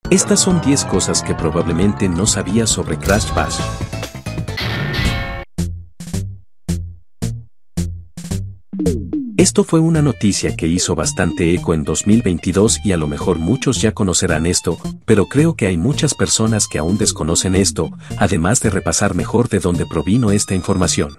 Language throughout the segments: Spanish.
Estas son 10 cosas que probablemente no sabías sobre Crash Bash. Esto fue una noticia que hizo bastante eco en 2022 y a lo mejor muchos ya conocerán esto, pero creo que hay muchas personas que aún desconocen esto, además de repasar mejor de dónde provino esta información.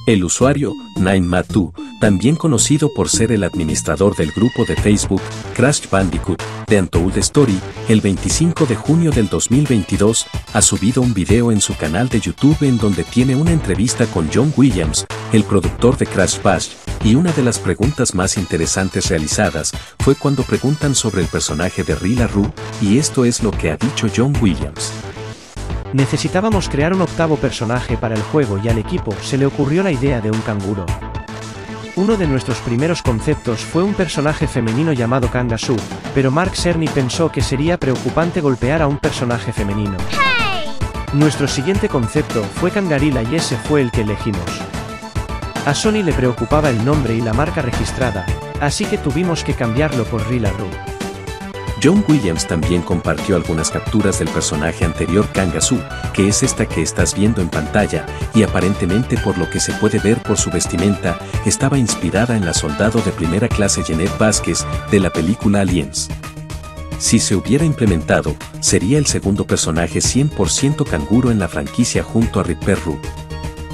El usuario, Nine-Mat2, también conocido por ser el administrador del grupo de Facebook Crash Bandicoot, The Untold Story, el 25 de junio del 2022, ha subido un video en su canal de YouTube en donde tiene una entrevista con John Williams, el productor de Crash Bash, y una de las preguntas más interesantes realizadas fue cuando preguntan sobre el personaje de Rila Roo, y esto es lo que ha dicho John Williams. Necesitábamos crear un octavo personaje para el juego y al equipo se le ocurrió la idea de un canguro. Uno de nuestros primeros conceptos fue un personaje femenino llamado Kangasu, pero Mark Cerny pensó que sería preocupante golpear a un personaje femenino. Nuestro siguiente concepto fue Kangarila y ese fue el que elegimos. A Sony le preocupaba el nombre y la marca registrada, así que tuvimos que cambiarlo por Rila Roo. John Williams también compartió algunas capturas del personaje anterior Kangasu, que es esta que estás viendo en pantalla, y aparentemente por lo que se puede ver por su vestimenta, estaba inspirada en la soldado de primera clase Jeanette Vázquez de la película Aliens. Si se hubiera implementado, sería el segundo personaje 100% canguro en la franquicia junto a Ripper Roo.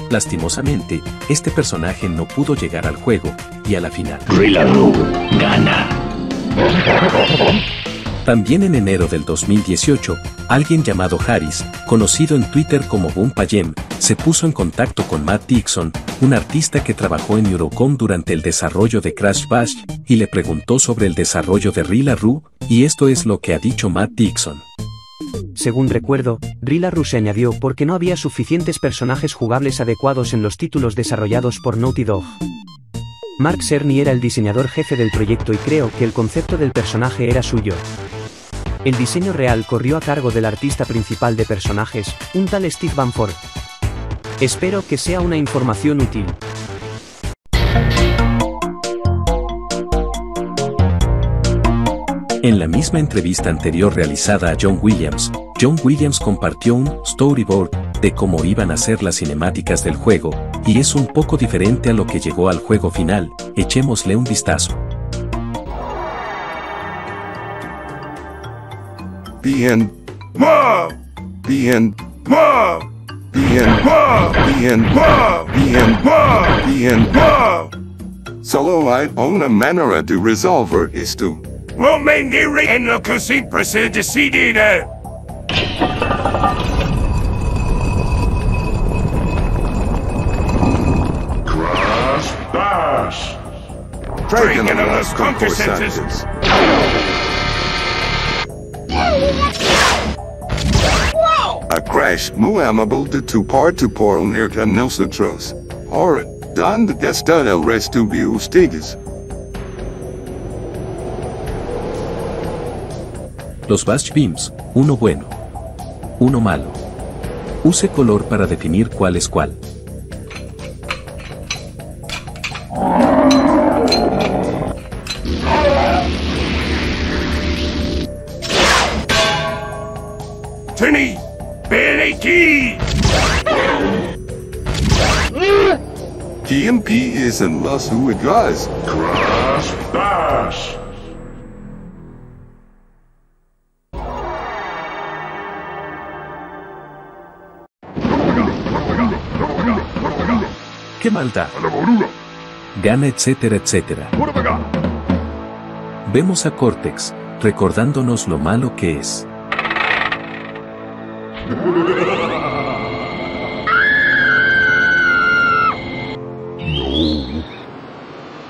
Lastimosamente, este personaje no pudo llegar al juego, y a la final, Rila Roo gana. También en enero del 2018, alguien llamado Harris, conocido en Twitter como Boom-Payem, se puso en contacto con Matt Dixon, un artista que trabajó en Eurocom durante el desarrollo de Crash Bash, y le preguntó sobre el desarrollo de Rila Roo, y esto es lo que ha dicho Matt Dixon. Según recuerdo, Rila Roo se añadió porque no había suficientes personajes jugables adecuados en los títulos desarrollados por Naughty Dog. Mark Cerny era el diseñador jefe del proyecto y creo que el concepto del personaje era suyo. El diseño real corrió a cargo del artista principal de personajes, un tal Steve Bamford. Espero que sea una información útil. En la misma entrevista anterior realizada a John Williams compartió un storyboard de cómo iban a ser las cinemáticas del juego, y es un poco diferente a lo que llegó al juego final. Echémosle un vistazo. Bien. Wow. Bien. Wow. Bien. Wow. Bien. Wow. Bien. Wow. Bien. Wow. Solo hay una manera de resolver esto. Momendiri en lo que siempre se decide. Crash Bash. Traigan a los concursantes. A crash muy amable de tu parte por unirte a nosotros. Ahora, ¿dónde está el resto de ustedes? Los Bash Beams, uno bueno, uno malo. Use color para definir cuál es cuál. Trini, Beliki. TMP is en los juegos. Crash Bash. ¡Qué maldad! Gana, etcétera, etcétera. Vemos a Cortex, recordándonos lo malo que es.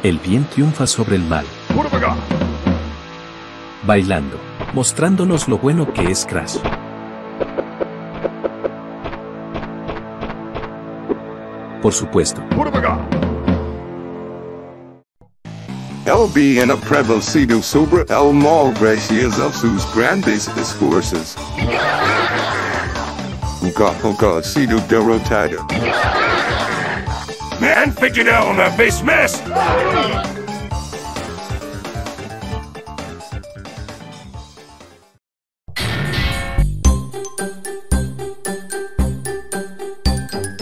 El bien triunfa sobre el mal. Bailando, mostrándonos lo bueno que es Crash. Por supuesto. El bien ha prevalecido sobre el mal gracias a sus grandes esfuerzos. Nunca ha sido derrotado. Me han figurado una vez más.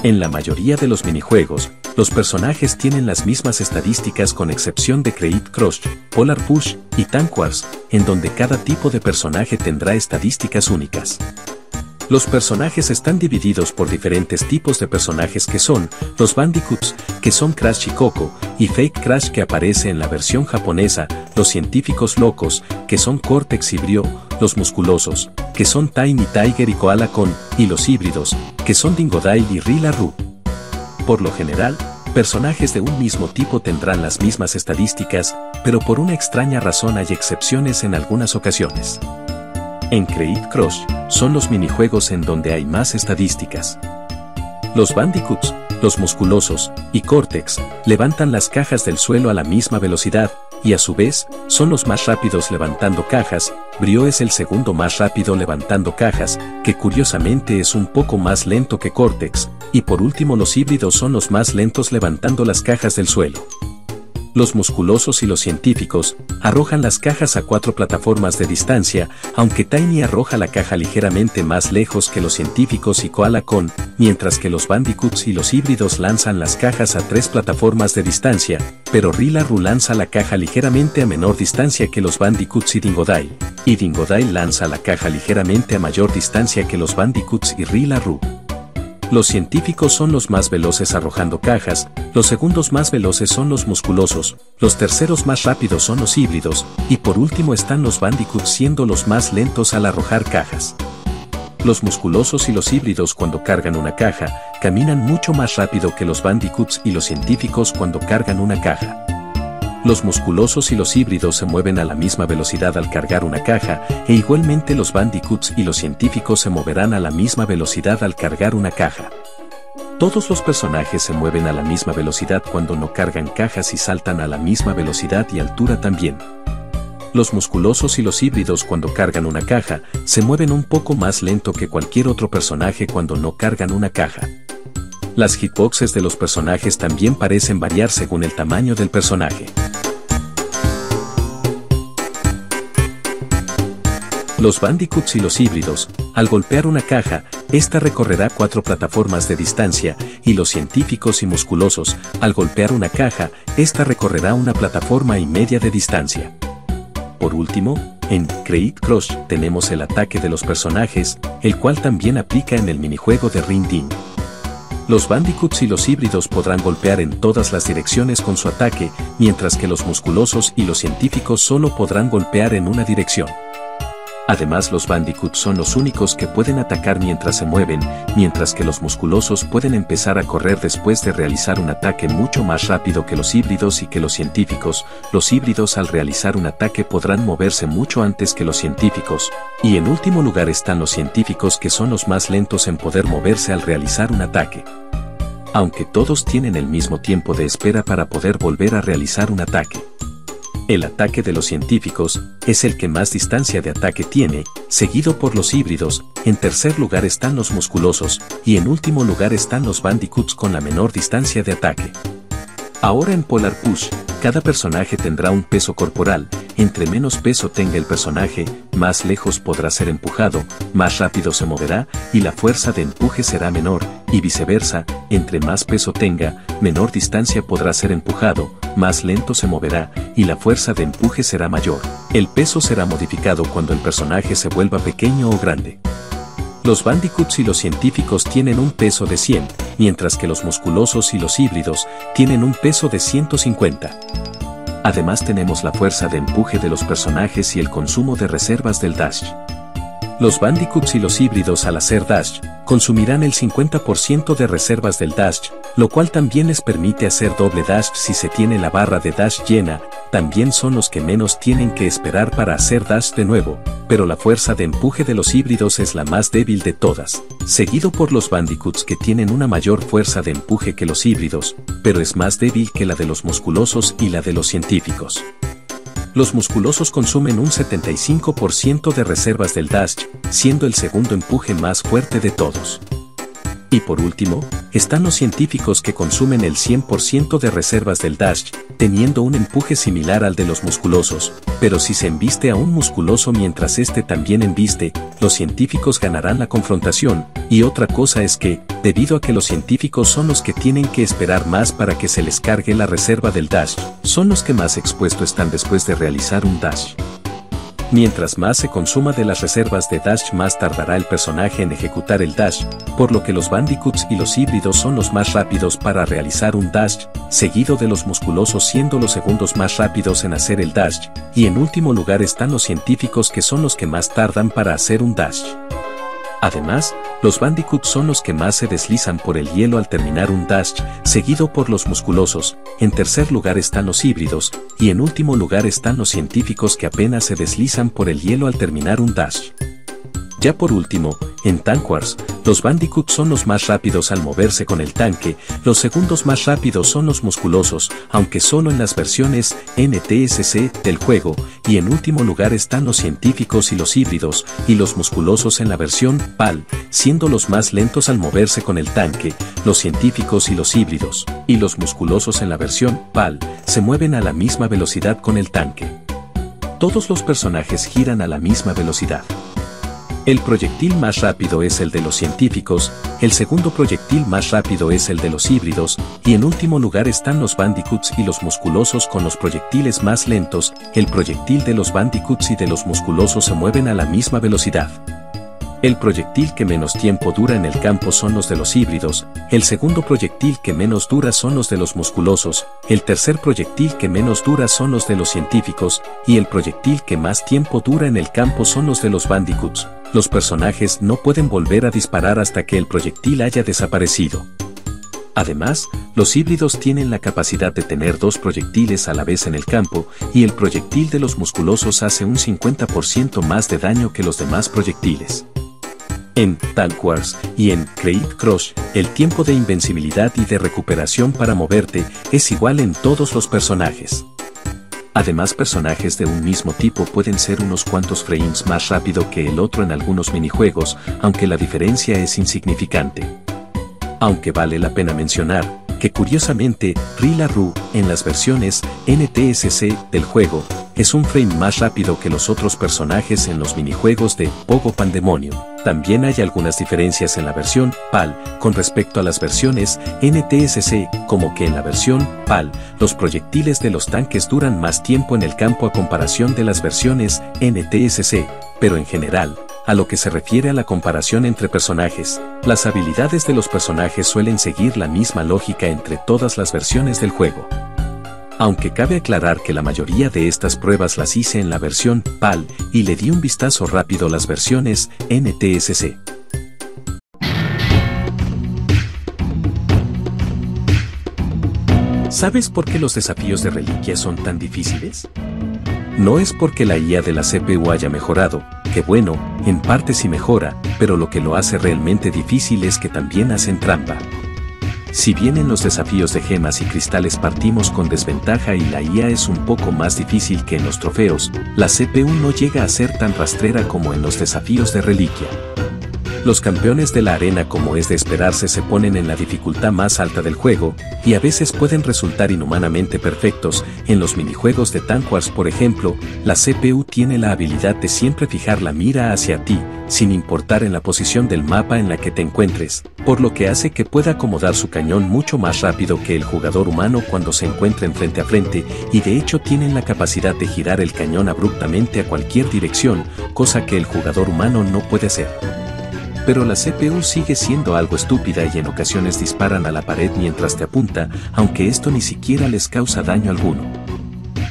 En la mayoría de los minijuegos, los personajes tienen las mismas estadísticas con excepción de Create Crush, Polar Push y Tank Wars, en donde cada tipo de personaje tendrá estadísticas únicas. Los personajes están divididos por diferentes tipos de personajes que son los Bandicoots, que son Crash y Coco, y Fake Crash que aparece en la versión japonesa, los científicos locos, que son Cortex y Brio, los musculosos, que son Tiny Tiger y Koala Con, y los híbridos, que son Dingodile y Rila Roo. Por lo general, personajes de un mismo tipo tendrán las mismas estadísticas, pero por una extraña razón hay excepciones en algunas ocasiones. En Create Crush, son los minijuegos en donde hay más estadísticas. Los Bandicoots, los musculosos y Cortex levantan las cajas del suelo a la misma velocidad, y a su vez, son los más rápidos levantando cajas. Brio es el segundo más rápido levantando cajas, que curiosamente es un poco más lento que Cortex, y por último los híbridos son los más lentos levantando las cajas del suelo. Los musculosos y los científicos arrojan las cajas a 4 plataformas de distancia, aunque Tiny arroja la caja ligeramente más lejos que los científicos y Koala Con, mientras que los Bandicoots y los híbridos lanzan las cajas a 3 plataformas de distancia, pero Rila Roo lanza la caja ligeramente a menor distancia que los Bandicoots y Dingodile lanza la caja ligeramente a mayor distancia que los Bandicoots y Rila Roo. Los científicos son los más veloces arrojando cajas, los segundos más veloces son los musculosos, los terceros más rápidos son los híbridos, y por último están los Bandicoots siendo los más lentos al arrojar cajas. Los musculosos y los híbridos cuando cargan una caja, caminan mucho más rápido que los Bandicoots y los científicos cuando cargan una caja. Los musculosos y los híbridos se mueven a la misma velocidad al cargar una caja, e igualmente los Bandicoots y los científicos se moverán a la misma velocidad al cargar una caja. Todos los personajes se mueven a la misma velocidad cuando no cargan cajas y saltan a la misma velocidad y altura también. Los musculosos y los híbridos cuando cargan una caja, se mueven un poco más lento que cualquier otro personaje cuando no cargan una caja. Las hitboxes de los personajes también parecen variar según el tamaño del personaje. Los Bandicoots y los híbridos, al golpear una caja, esta recorrerá 4 plataformas de distancia, y los científicos y musculosos, al golpear una caja, esta recorrerá 1 plataforma y media de distancia. Por último, en Create Crush tenemos el ataque de los personajes, el cual también aplica en el minijuego de Ring Ding. Los Bandicoots y los híbridos podrán golpear en todas las direcciones con su ataque, mientras que los musculosos y los científicos solo podrán golpear en una dirección. Además, los Bandicoots son los únicos que pueden atacar mientras se mueven, mientras que los musculosos pueden empezar a correr después de realizar un ataque mucho más rápido que los híbridos y que los científicos. Los híbridos al realizar un ataque podrán moverse mucho antes que los científicos. Y en último lugar están los científicos que son los más lentos en poder moverse al realizar un ataque. Aunque todos tienen el mismo tiempo de espera para poder volver a realizar un ataque. El ataque de los científicos es el que más distancia de ataque tiene, seguido por los híbridos. En tercer lugar están los musculosos, y en último lugar están los Bandicoots con la menor distancia de ataque. Ahora en Polar Push, cada personaje tendrá un peso corporal. Entre menos peso tenga el personaje, más lejos podrá ser empujado, más rápido se moverá, y la fuerza de empuje será menor, y viceversa, entre más peso tenga, menor distancia podrá ser empujado, más lento se moverá, y la fuerza de empuje será mayor. El peso será modificado cuando el personaje se vuelva pequeño o grande. Los Bandicoots y los científicos tienen un peso de 100, mientras que los musculosos y los híbridos tienen un peso de 150. Además tenemos la fuerza de empuje de los personajes y el consumo de reservas del dash. Los Bandicoots y los híbridos al hacer dash, consumirán el 50% de reservas del dash, lo cual también les permite hacer doble dash si se tiene la barra de dash llena. También son los que menos tienen que esperar para hacer dash de nuevo, pero la fuerza de empuje de los híbridos es la más débil de todas, seguido por los Bandicoots que tienen una mayor fuerza de empuje que los híbridos, pero es más débil que la de los musculosos y la de los científicos. Los musculosos consumen un 75% de reservas del dash, siendo el segundo empuje más fuerte de todos. Y por último, están los científicos que consumen el 100% de reservas del dash, teniendo un empuje similar al de los musculosos, pero si se embiste a un musculoso mientras este también embiste, los científicos ganarán la confrontación. Y otra cosa es que, debido a que los científicos son los que tienen que esperar más para que se les cargue la reserva del dash, son los que más expuestos están después de realizar un dash. Mientras más se consuma de las reservas de dash, más tardará el personaje en ejecutar el dash, por lo que los bandicoots y los híbridos son los más rápidos para realizar un dash, seguido de los musculosos siendo los segundos más rápidos en hacer el dash, y en último lugar están los científicos que son los que más tardan para hacer un dash. Además, los bandicoots son los que más se deslizan por el hielo al terminar un dash, seguido por los musculosos, en tercer lugar están los híbridos, y en último lugar están los científicos que apenas se deslizan por el hielo al terminar un dash. Ya por último, en Tank Wars, los bandicoots son los más rápidos al moverse con el tanque, los segundos más rápidos son los musculosos, aunque solo en las versiones NTSC del juego, y en último lugar están los científicos y los híbridos, y los musculosos en la versión PAL, siendo los más lentos al moverse con el tanque, los científicos y los híbridos, y los musculosos en la versión PAL, se mueven a la misma velocidad con el tanque. Todos los personajes giran a la misma velocidad. El proyectil más rápido es el de los científicos, el segundo proyectil más rápido es el de los híbridos, y en último lugar están los bandicoots y los musculosos con los proyectiles más lentos. El proyectil de los bandicoots y de los musculosos se mueven a la misma velocidad. El proyectil que menos tiempo dura en el campo son los de los híbridos, el segundo proyectil que menos dura son los de los musculosos, el tercer proyectil que menos dura son los de los científicos, y el proyectil que más tiempo dura en el campo son los de los bandicoots. Los personajes no pueden volver a disparar hasta que el proyectil haya desaparecido. Además, los híbridos tienen la capacidad de tener dos proyectiles a la vez en el campo, y el proyectil de los musculosos hace un 50% más de daño que los demás proyectiles. En Tank Wars y en Creed Crush, el tiempo de invencibilidad y de recuperación para moverte es igual en todos los personajes. Además, personajes de un mismo tipo pueden ser unos cuantos frames más rápido que el otro en algunos minijuegos, aunque la diferencia es insignificante. Aunque vale la pena mencionar que curiosamente, Rila Ru, en las versiones NTSC del juego, es un frame más rápido que los otros personajes en los minijuegos de Pogo Pandemonium. También hay algunas diferencias en la versión PAL con respecto a las versiones NTSC, como que en la versión PAL, los proyectiles de los tanques duran más tiempo en el campo a comparación de las versiones NTSC, pero en general, a lo que se refiere a la comparación entre personajes, las habilidades de los personajes suelen seguir la misma lógica entre todas las versiones del juego. Aunque cabe aclarar que la mayoría de estas pruebas las hice en la versión PAL y le di un vistazo rápido a las versiones NTSC. ¿Sabes por qué los desafíos de reliquia son tan difíciles? No es porque la IA de la CPU haya mejorado, que bueno, en parte sí mejora, pero lo que lo hace realmente difícil es que también hacen trampa. Si bien en los desafíos de gemas y cristales partimos con desventaja y la IA es un poco más difícil que en los trofeos, la CPU no llega a ser tan rastrera como en los desafíos de reliquia. Los campeones de la arena, como es de esperarse, se ponen en la dificultad más alta del juego, y a veces pueden resultar inhumanamente perfectos. En los minijuegos de Tank Wars, por ejemplo, la CPU tiene la habilidad de siempre fijar la mira hacia ti, sin importar en la posición del mapa en la que te encuentres, por lo que hace que pueda acomodar su cañón mucho más rápido que el jugador humano cuando se encuentren frente a frente, y de hecho tienen la capacidad de girar el cañón abruptamente a cualquier dirección, cosa que el jugador humano no puede hacer. Pero la CPU sigue siendo algo estúpida y en ocasiones disparan a la pared mientras te apunta, aunque esto ni siquiera les causa daño alguno.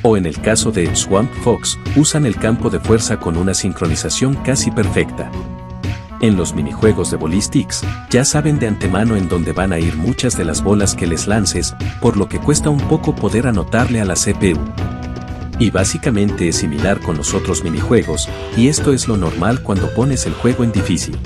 O en el caso de Swamp Fox, usan el campo de fuerza con una sincronización casi perfecta. En los minijuegos de Ballistics, ya saben de antemano en dónde van a ir muchas de las bolas que les lances, por lo que cuesta un poco poder anotarle a la CPU. Y básicamente es similar con los otros minijuegos, y esto es lo normal cuando pones el juego en difícil.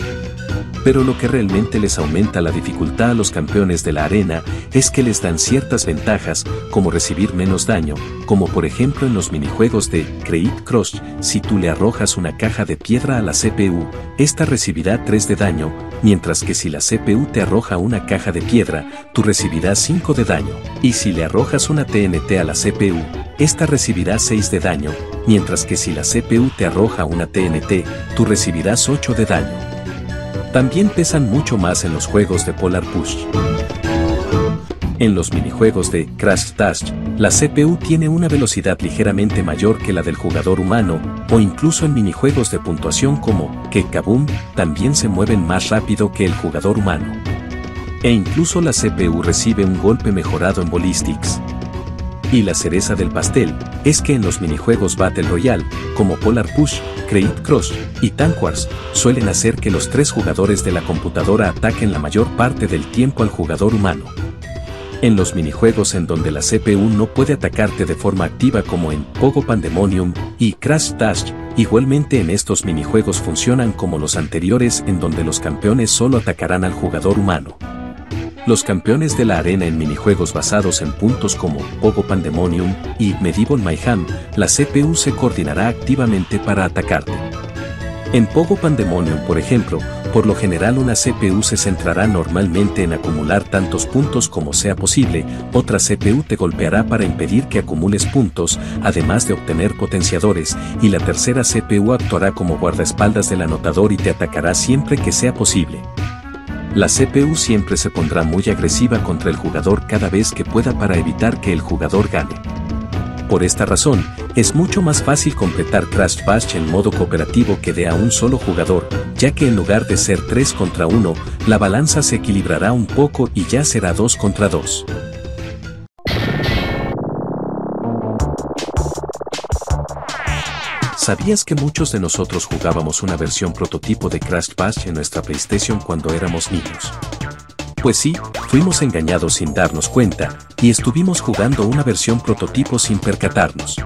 Pero lo que realmente les aumenta la dificultad a los campeones de la arena es que les dan ciertas ventajas, como recibir menos daño, como por ejemplo en los minijuegos de Creed Crush, si tú le arrojas una caja de piedra a la CPU, esta recibirá 3 de daño, mientras que si la CPU te arroja una caja de piedra, tú recibirás 5 de daño, y si le arrojas una TNT a la CPU, esta recibirá 6 de daño, mientras que si la CPU te arroja una TNT, tú recibirás 8 de daño. También pesan mucho más en los juegos de Polar Push. En los minijuegos de Crash Bash, la CPU tiene una velocidad ligeramente mayor que la del jugador humano, o incluso en minijuegos de puntuación como Kaboom, también se mueven más rápido que el jugador humano. E incluso la CPU recibe un golpe mejorado en Ballistics. Y la cereza del pastel es que en los minijuegos Battle Royale, como Polar Push, Credit Crush y Tank Wars, suelen hacer que los 3 jugadores de la computadora ataquen la mayor parte del tiempo al jugador humano. En los minijuegos en donde la CPU no puede atacarte de forma activa como en Pogo Pandemonium y Crash Bash, igualmente en estos minijuegos funcionan como los anteriores en donde los campeones solo atacarán al jugador humano. Los campeones de la arena en minijuegos basados en puntos como Pogo Pandemonium y Medieval Mayhem, la CPU se coordinará activamente para atacarte. En Pogo Pandemonium, por ejemplo, por lo general una CPU se centrará normalmente en acumular tantos puntos como sea posible, otra CPU te golpeará para impedir que acumules puntos, además de obtener potenciadores, y la tercera CPU actuará como guardaespaldas del anotador y te atacará siempre que sea posible. La CPU siempre se pondrá muy agresiva contra el jugador cada vez que pueda para evitar que el jugador gane. Por esta razón, es mucho más fácil completar Crash Bash en modo cooperativo que de a un solo jugador, ya que en lugar de ser 3 contra 1, la balanza se equilibrará un poco y ya será 2 contra 2. ¿Sabías que muchos de nosotros jugábamos una versión prototipo de Crash Bash en nuestra PlayStation cuando éramos niños? Pues sí, fuimos engañados sin darnos cuenta, y estuvimos jugando una versión prototipo sin percatarnos.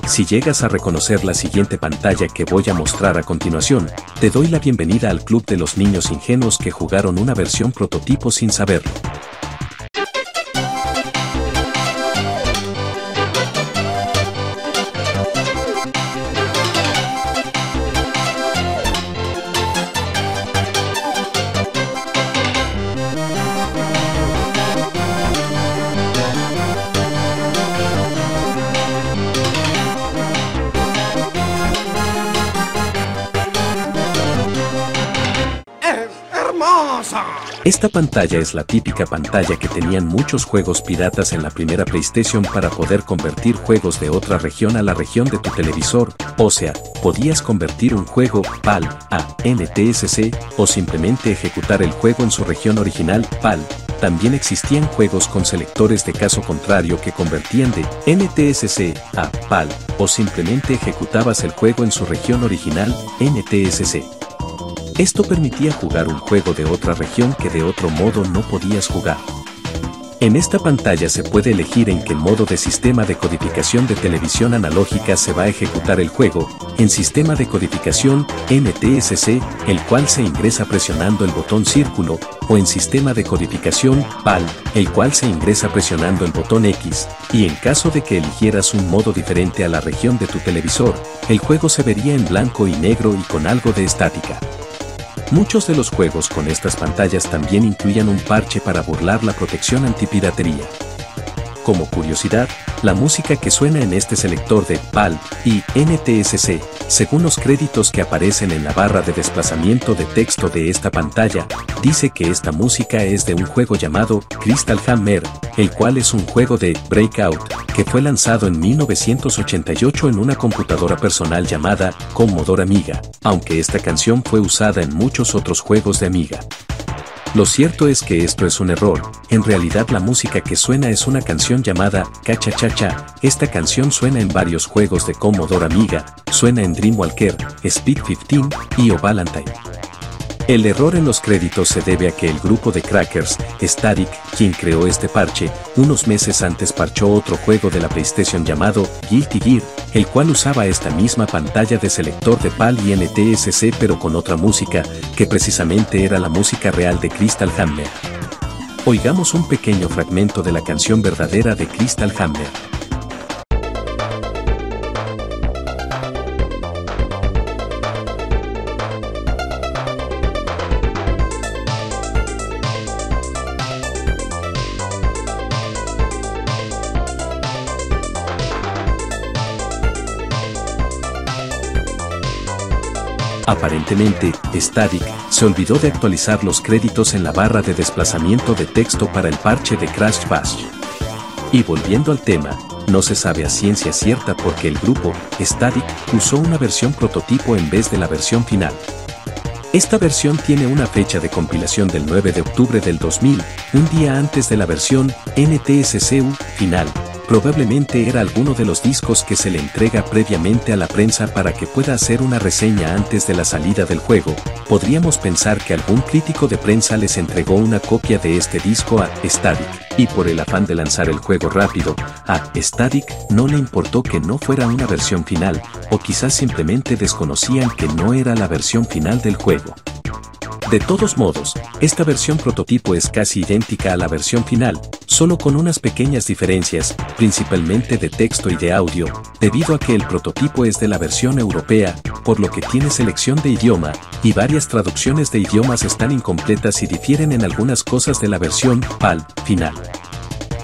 Si llegas a reconocer la siguiente pantalla que voy a mostrar a continuación, te doy la bienvenida al club de los niños ingenuos que jugaron una versión prototipo sin saberlo. Esta pantalla es la típica pantalla que tenían muchos juegos piratas en la primera PlayStation para poder convertir juegos de otra región a la región de tu televisor, o sea, podías convertir un juego PAL a NTSC o simplemente ejecutar el juego en su región original PAL. También existían juegos con selectores de caso contrario que convertían de NTSC a PAL o simplemente ejecutabas el juego en su región original NTSC. Esto permitía jugar un juego de otra región que de otro modo no podías jugar. En esta pantalla se puede elegir en qué modo de sistema de codificación de televisión analógica se va a ejecutar el juego, en sistema de codificación NTSC, el cual se ingresa presionando el botón círculo, o en sistema de codificación PAL, el cual se ingresa presionando el botón X, y en caso de que eligieras un modo diferente a la región de tu televisor, el juego se vería en blanco y negro y con algo de estática. Muchos de los juegos con estas pantallas también incluían un parche para burlar la protección antipiratería. Como curiosidad, la música que suena en este selector de PAL y NTSC, según los créditos que aparecen en la barra de desplazamiento de texto de esta pantalla, dice que esta música es de un juego llamado Crystal Hammer, el cual es un juego de Breakout, que fue lanzado en 1988 en una computadora personal llamada Commodore Amiga, aunque esta canción fue usada en muchos otros juegos de Amiga. Lo cierto es que esto es un error, en realidad la música que suena es una canción llamada Cha-Cha-Cha-Cha. Esta canción suena en varios juegos de Commodore Amiga, suena en Dream Walker, Speed 15 y O Valentine. El error en los créditos se debe a que el grupo de crackers, Static, quien creó este parche, unos meses antes parchó otro juego de la PlayStation llamado Guilty Gear, el cual usaba esta misma pantalla de selector de PAL y NTSC pero con otra música, que precisamente era la música real de Crystal Hammer. Oigamos un pequeño fragmento de la canción verdadera de Crystal Hammer. Aparentemente, Static se olvidó de actualizar los créditos en la barra de desplazamiento de texto para el parche de Crash Bash. Y volviendo al tema, no se sabe a ciencia cierta por qué el grupo, Static, usó una versión prototipo en vez de la versión final. Esta versión tiene una fecha de compilación del 9 de octubre del 2000, un día antes de la versión NTSC final. Probablemente era alguno de los discos que se le entrega previamente a la prensa para que pueda hacer una reseña antes de la salida del juego. Podríamos pensar que algún crítico de prensa les entregó una copia de este disco a Static, y por el afán de lanzar el juego rápido, a Static no le importó que no fuera una versión final, o quizás simplemente desconocían que no era la versión final del juego. De todos modos, esta versión prototipo es casi idéntica a la versión final, solo con unas pequeñas diferencias, principalmente de texto y de audio, debido a que el prototipo es de la versión europea, por lo que tiene selección de idioma, y varias traducciones de idiomas están incompletas y difieren en algunas cosas de la versión PAL final.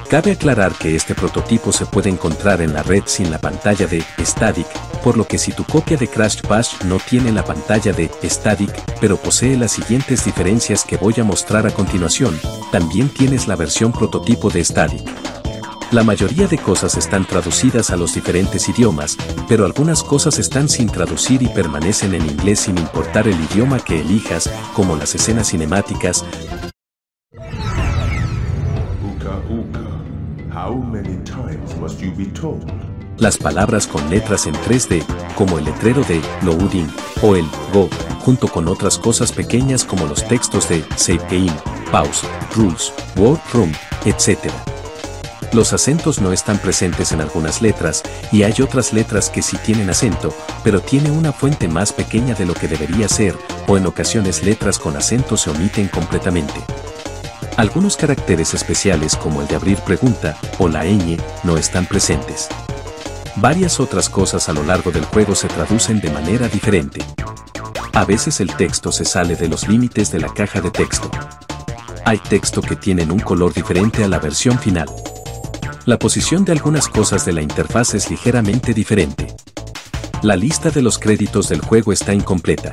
Cabe aclarar que este prototipo se puede encontrar en la red sin la pantalla de Static, por lo que si tu copia de Crash Bash no tiene la pantalla de Static, pero posee las siguientes diferencias que voy a mostrar a continuación, también tienes la versión prototipo de Static. La mayoría de cosas están traducidas a los diferentes idiomas, pero algunas cosas están sin traducir y permanecen en inglés sin importar el idioma que elijas, como las escenas cinemáticas. How many times must you be told? Las palabras con letras en 3D, como el letrero de Loading o el Go, junto con otras cosas pequeñas como los textos de Save Game, Pause, Rules, Workroom, etc. Los acentos no están presentes en algunas letras, y hay otras letras que sí tienen acento, pero tiene una fuente más pequeña de lo que debería ser, o en ocasiones letras con acento se omiten completamente. Algunos caracteres especiales como el de abrir pregunta o la ñ no están presentes. Varias otras cosas a lo largo del juego se traducen de manera diferente. A veces el texto se sale de los límites de la caja de texto. Hay texto que tienen un color diferente a la versión final. La posición de algunas cosas de la interfaz es ligeramente diferente. La lista de los créditos del juego está incompleta.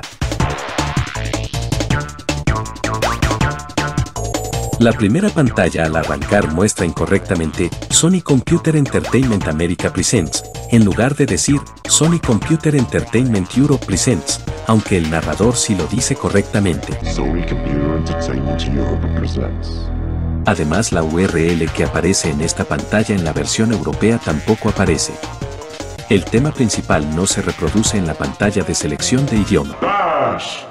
La primera pantalla al arrancar muestra incorrectamente Sony Computer Entertainment America Presents, en lugar de decir Sony Computer Entertainment Europe Presents, aunque el narrador sí lo dice correctamente. Sony Computer Entertainment Europe presents. Además, la URL que aparece en esta pantalla en la versión europea tampoco aparece. El tema principal no se reproduce en la pantalla de selección de idioma. Bash!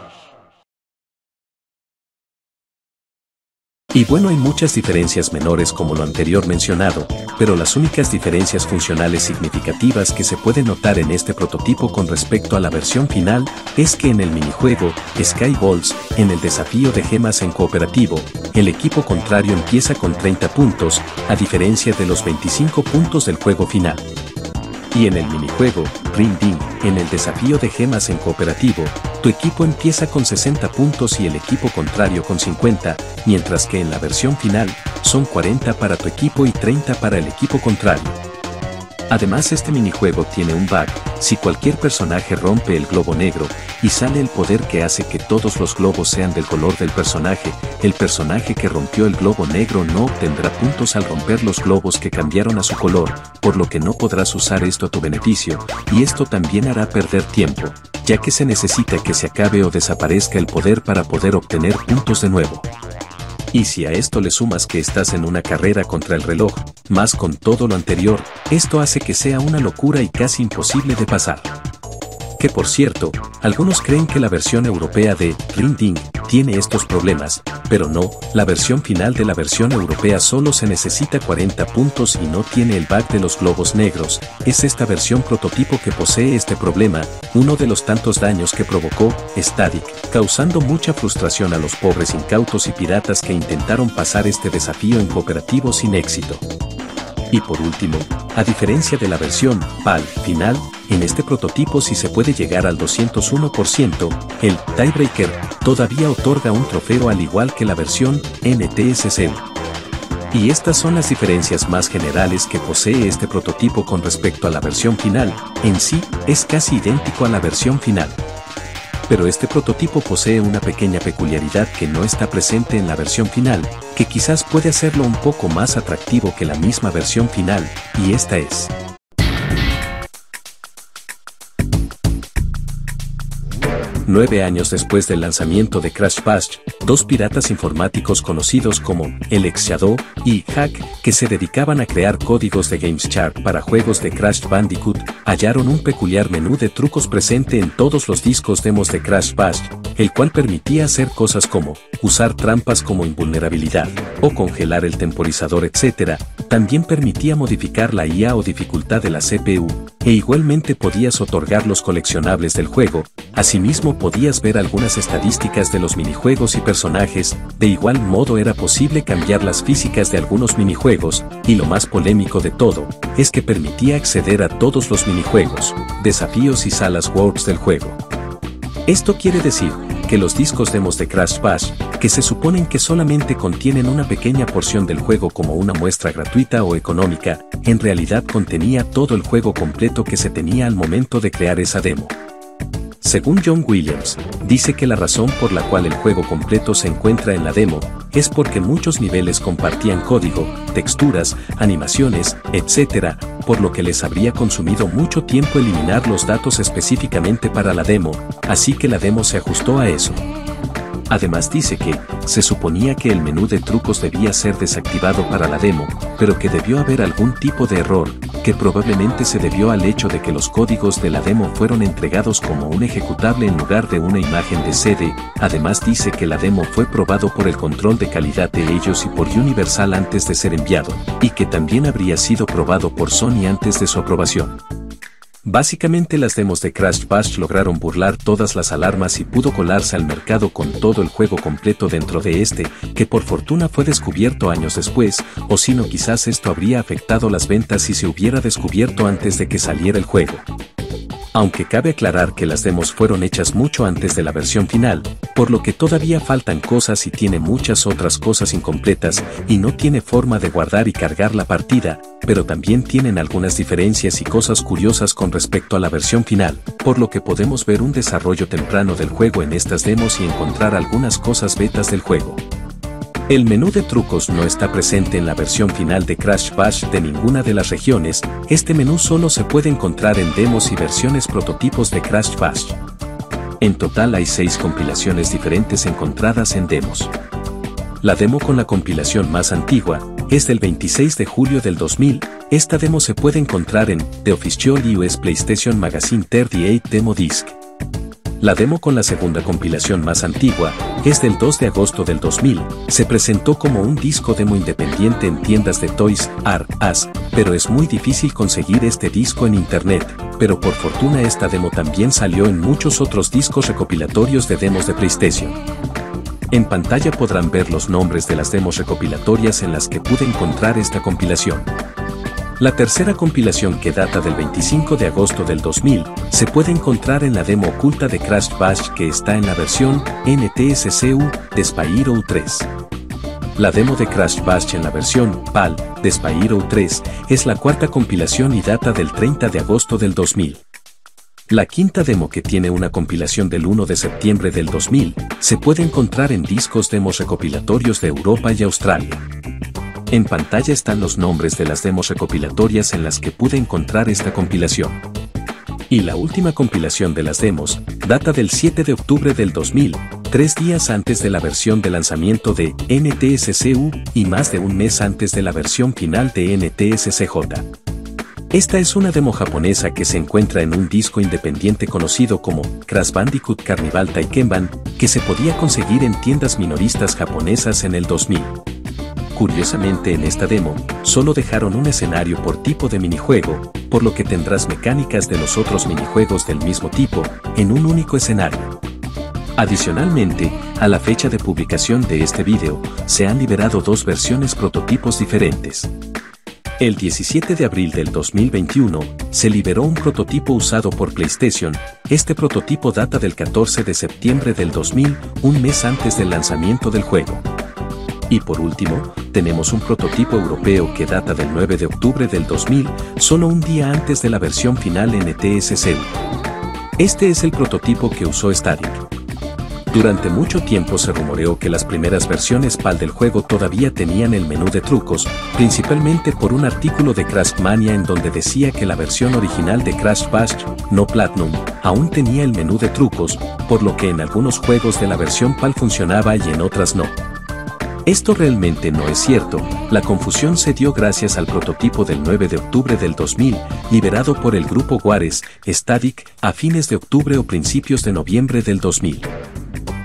Y bueno, hay muchas diferencias menores como lo anterior mencionado, pero las únicas diferencias funcionales significativas que se pueden notar en este prototipo con respecto a la versión final es que en el minijuego Skyballs, en el desafío de gemas en cooperativo, el equipo contrario empieza con 30 puntos, a diferencia de los 25 puntos del juego final. Y en el minijuego Ring Ding, en el desafío de gemas en cooperativo, tu equipo empieza con 60 puntos y el equipo contrario con 50, mientras que en la versión final, son 40 para tu equipo y 30 para el equipo contrario. Además, este minijuego tiene un bug: si cualquier personaje rompe el globo negro, y sale el poder que hace que todos los globos sean del color del personaje, el personaje que rompió el globo negro no obtendrá puntos al romper los globos que cambiaron a su color, por lo que no podrás usar esto a tu beneficio, y esto también hará perder tiempo, ya que se necesita que se acabe o desaparezca el poder para poder obtener puntos de nuevo. Y si a esto le sumas que estás en una carrera contra el reloj, más con todo lo anterior, esto hace que sea una locura y casi imposible de pasar. Que por cierto, algunos creen que la versión europea de Ring Ding tiene estos problemas, pero no, la versión final de la versión europea solo se necesita 40 puntos y no tiene el bug de los globos negros. Es esta versión prototipo que posee este problema, uno de los tantos daños que provocó Static, causando mucha frustración a los pobres incautos y piratas que intentaron pasar este desafío en cooperativo sin éxito. Y por último, a diferencia de la versión PAL final, en este prototipo si se puede llegar al 201%, el Tiebreaker todavía otorga un trofeo al igual que la versión NTSC. Y estas son las diferencias más generales que posee este prototipo con respecto a la versión final. En sí, es casi idéntico a la versión final. pero este prototipo posee una pequeña peculiaridad que no está presente en la versión final, que quizás puede hacerlo un poco más atractivo que la misma versión final, y esta es: 9 años después del lanzamiento de Crash Bash, dos piratas informáticos conocidos como el ex Shadow y Hack, que se dedicaban a crear códigos de Games Shark para juegos de Crash Bandicoot, hallaron un peculiar menú de trucos presente en todos los discos demos de Crash Bash, el cual permitía hacer cosas como usar trampas como invulnerabilidad o congelar el temporizador, etc. También permitía modificar la IA o dificultad de la CPU, e igualmente podías otorgar los coleccionables del juego. Asimismo podías ver algunas estadísticas de los minijuegos y personajes. De igual modo era posible cambiar las físicas de algunos minijuegos, y lo más polémico de todo, es que permitía acceder a todos los minijuegos, desafíos y salas worlds del juego. Esto quiere decir que los discos demos de Crash Bash, que se suponen que solamente contienen una pequeña porción del juego como una muestra gratuita o económica, en realidad contenía todo el juego completo que se tenía al momento de crear esa demo. Según John Williams, dice que la razón por la cual el juego completo se encuentra en la demo es porque muchos niveles compartían código, texturas, animaciones, etc., por lo que les habría consumido mucho tiempo eliminar los datos específicamente para la demo, así que la demo se ajustó a eso. Además dice que, se suponía que el menú de trucos debía ser desactivado para la demo, pero que debió haber algún tipo de error, que probablemente se debió al hecho de que los códigos de la demo fueron entregados como un ejecutable en lugar de una imagen de CD. Además dice que la demo fue probado por el control de calidad de ellos y por Universal antes de ser enviado, y que también habría sido probado por Sony antes de su aprobación. Básicamente las demos de Crash Bash lograron burlar todas las alarmas y pudo colarse al mercado con todo el juego completo dentro de este, que por fortuna fue descubierto años después, o si no quizás esto habría afectado las ventas si se hubiera descubierto antes de que saliera el juego. Aunque cabe aclarar que las demos fueron hechas mucho antes de la versión final, por lo que todavía faltan cosas y tiene muchas otras cosas incompletas, y no tiene forma de guardar y cargar la partida, pero también tienen algunas diferencias y cosas curiosas con respecto a la versión final, por lo que podemos ver un desarrollo temprano del juego en estas demos y encontrar algunas cosas betas del juego. El menú de trucos no está presente en la versión final de Crash Bash de ninguna de las regiones. Este menú solo se puede encontrar en demos y versiones prototipos de Crash Bash. En total hay 6 compilaciones diferentes encontradas en demos. La demo con la compilación más antigua es del 26 de julio del 2000. Esta demo se puede encontrar en The Official US PlayStation Magazine 38 Demo Disc. La demo con la segunda compilación más antigua es del 2 de agosto del 2000, se presentó como un disco demo independiente en tiendas de Toys R Us, pero es muy difícil conseguir este disco en internet, pero por fortuna esta demo también salió en muchos otros discos recopilatorios de demos de PlayStation. En pantalla podrán ver los nombres de las demos recopilatorias en las que pude encontrar esta compilación. La tercera compilación, que data del 25 de agosto del 2000, se puede encontrar en la demo oculta de Crash Bash que está en la versión NTSC-U de Spyro 3. La demo de Crash Bash en la versión PAL de Spyro 3 es la cuarta compilación y data del 30 de agosto del 2000. La quinta demo, que tiene una compilación del 1 de septiembre del 2000, se puede encontrar en discos demos recopilatorios de Europa y Australia. En pantalla están los nombres de las demos recopilatorias en las que pude encontrar esta compilación. Y la última compilación de las demos data del 7 de octubre del 2000, 3 días antes de la versión de lanzamiento de NTSC-U y más de un mes antes de la versión final de NTSC-J. Esta es una demo japonesa que se encuentra en un disco independiente conocido como Crash Bandicoot Carnival Taikenban, que se podía conseguir en tiendas minoristas japonesas en el 2000. Curiosamente, en esta demo, solo dejaron un escenario por tipo de minijuego, por lo que tendrás mecánicas de los otros minijuegos del mismo tipo, en un único escenario. Adicionalmente, a la fecha de publicación de este video, se han liberado 2 versiones prototipos diferentes. El 17 de abril del 2021, se liberó un prototipo usado por PlayStation. Este prototipo data del 14 de septiembre del 2000, un mes antes del lanzamiento del juego. Y por último, tenemos un prototipo europeo que data del 9 de octubre del 2000, solo un día antes de la versión final NTSC. Este es el prototipo que usó Static. Durante mucho tiempo se rumoreó que las primeras versiones PAL del juego todavía tenían el menú de trucos, principalmente por un artículo de Crash Mania en donde decía que la versión original de Crash Bash, no Platinum, aún tenía el menú de trucos, por lo que en algunos juegos de la versión PAL funcionaba y en otras no. Esto realmente no es cierto, la confusión se dio gracias al prototipo del 9 de octubre del 2000, liberado por el grupo Juárez, Static, a fines de octubre o principios de noviembre del 2000.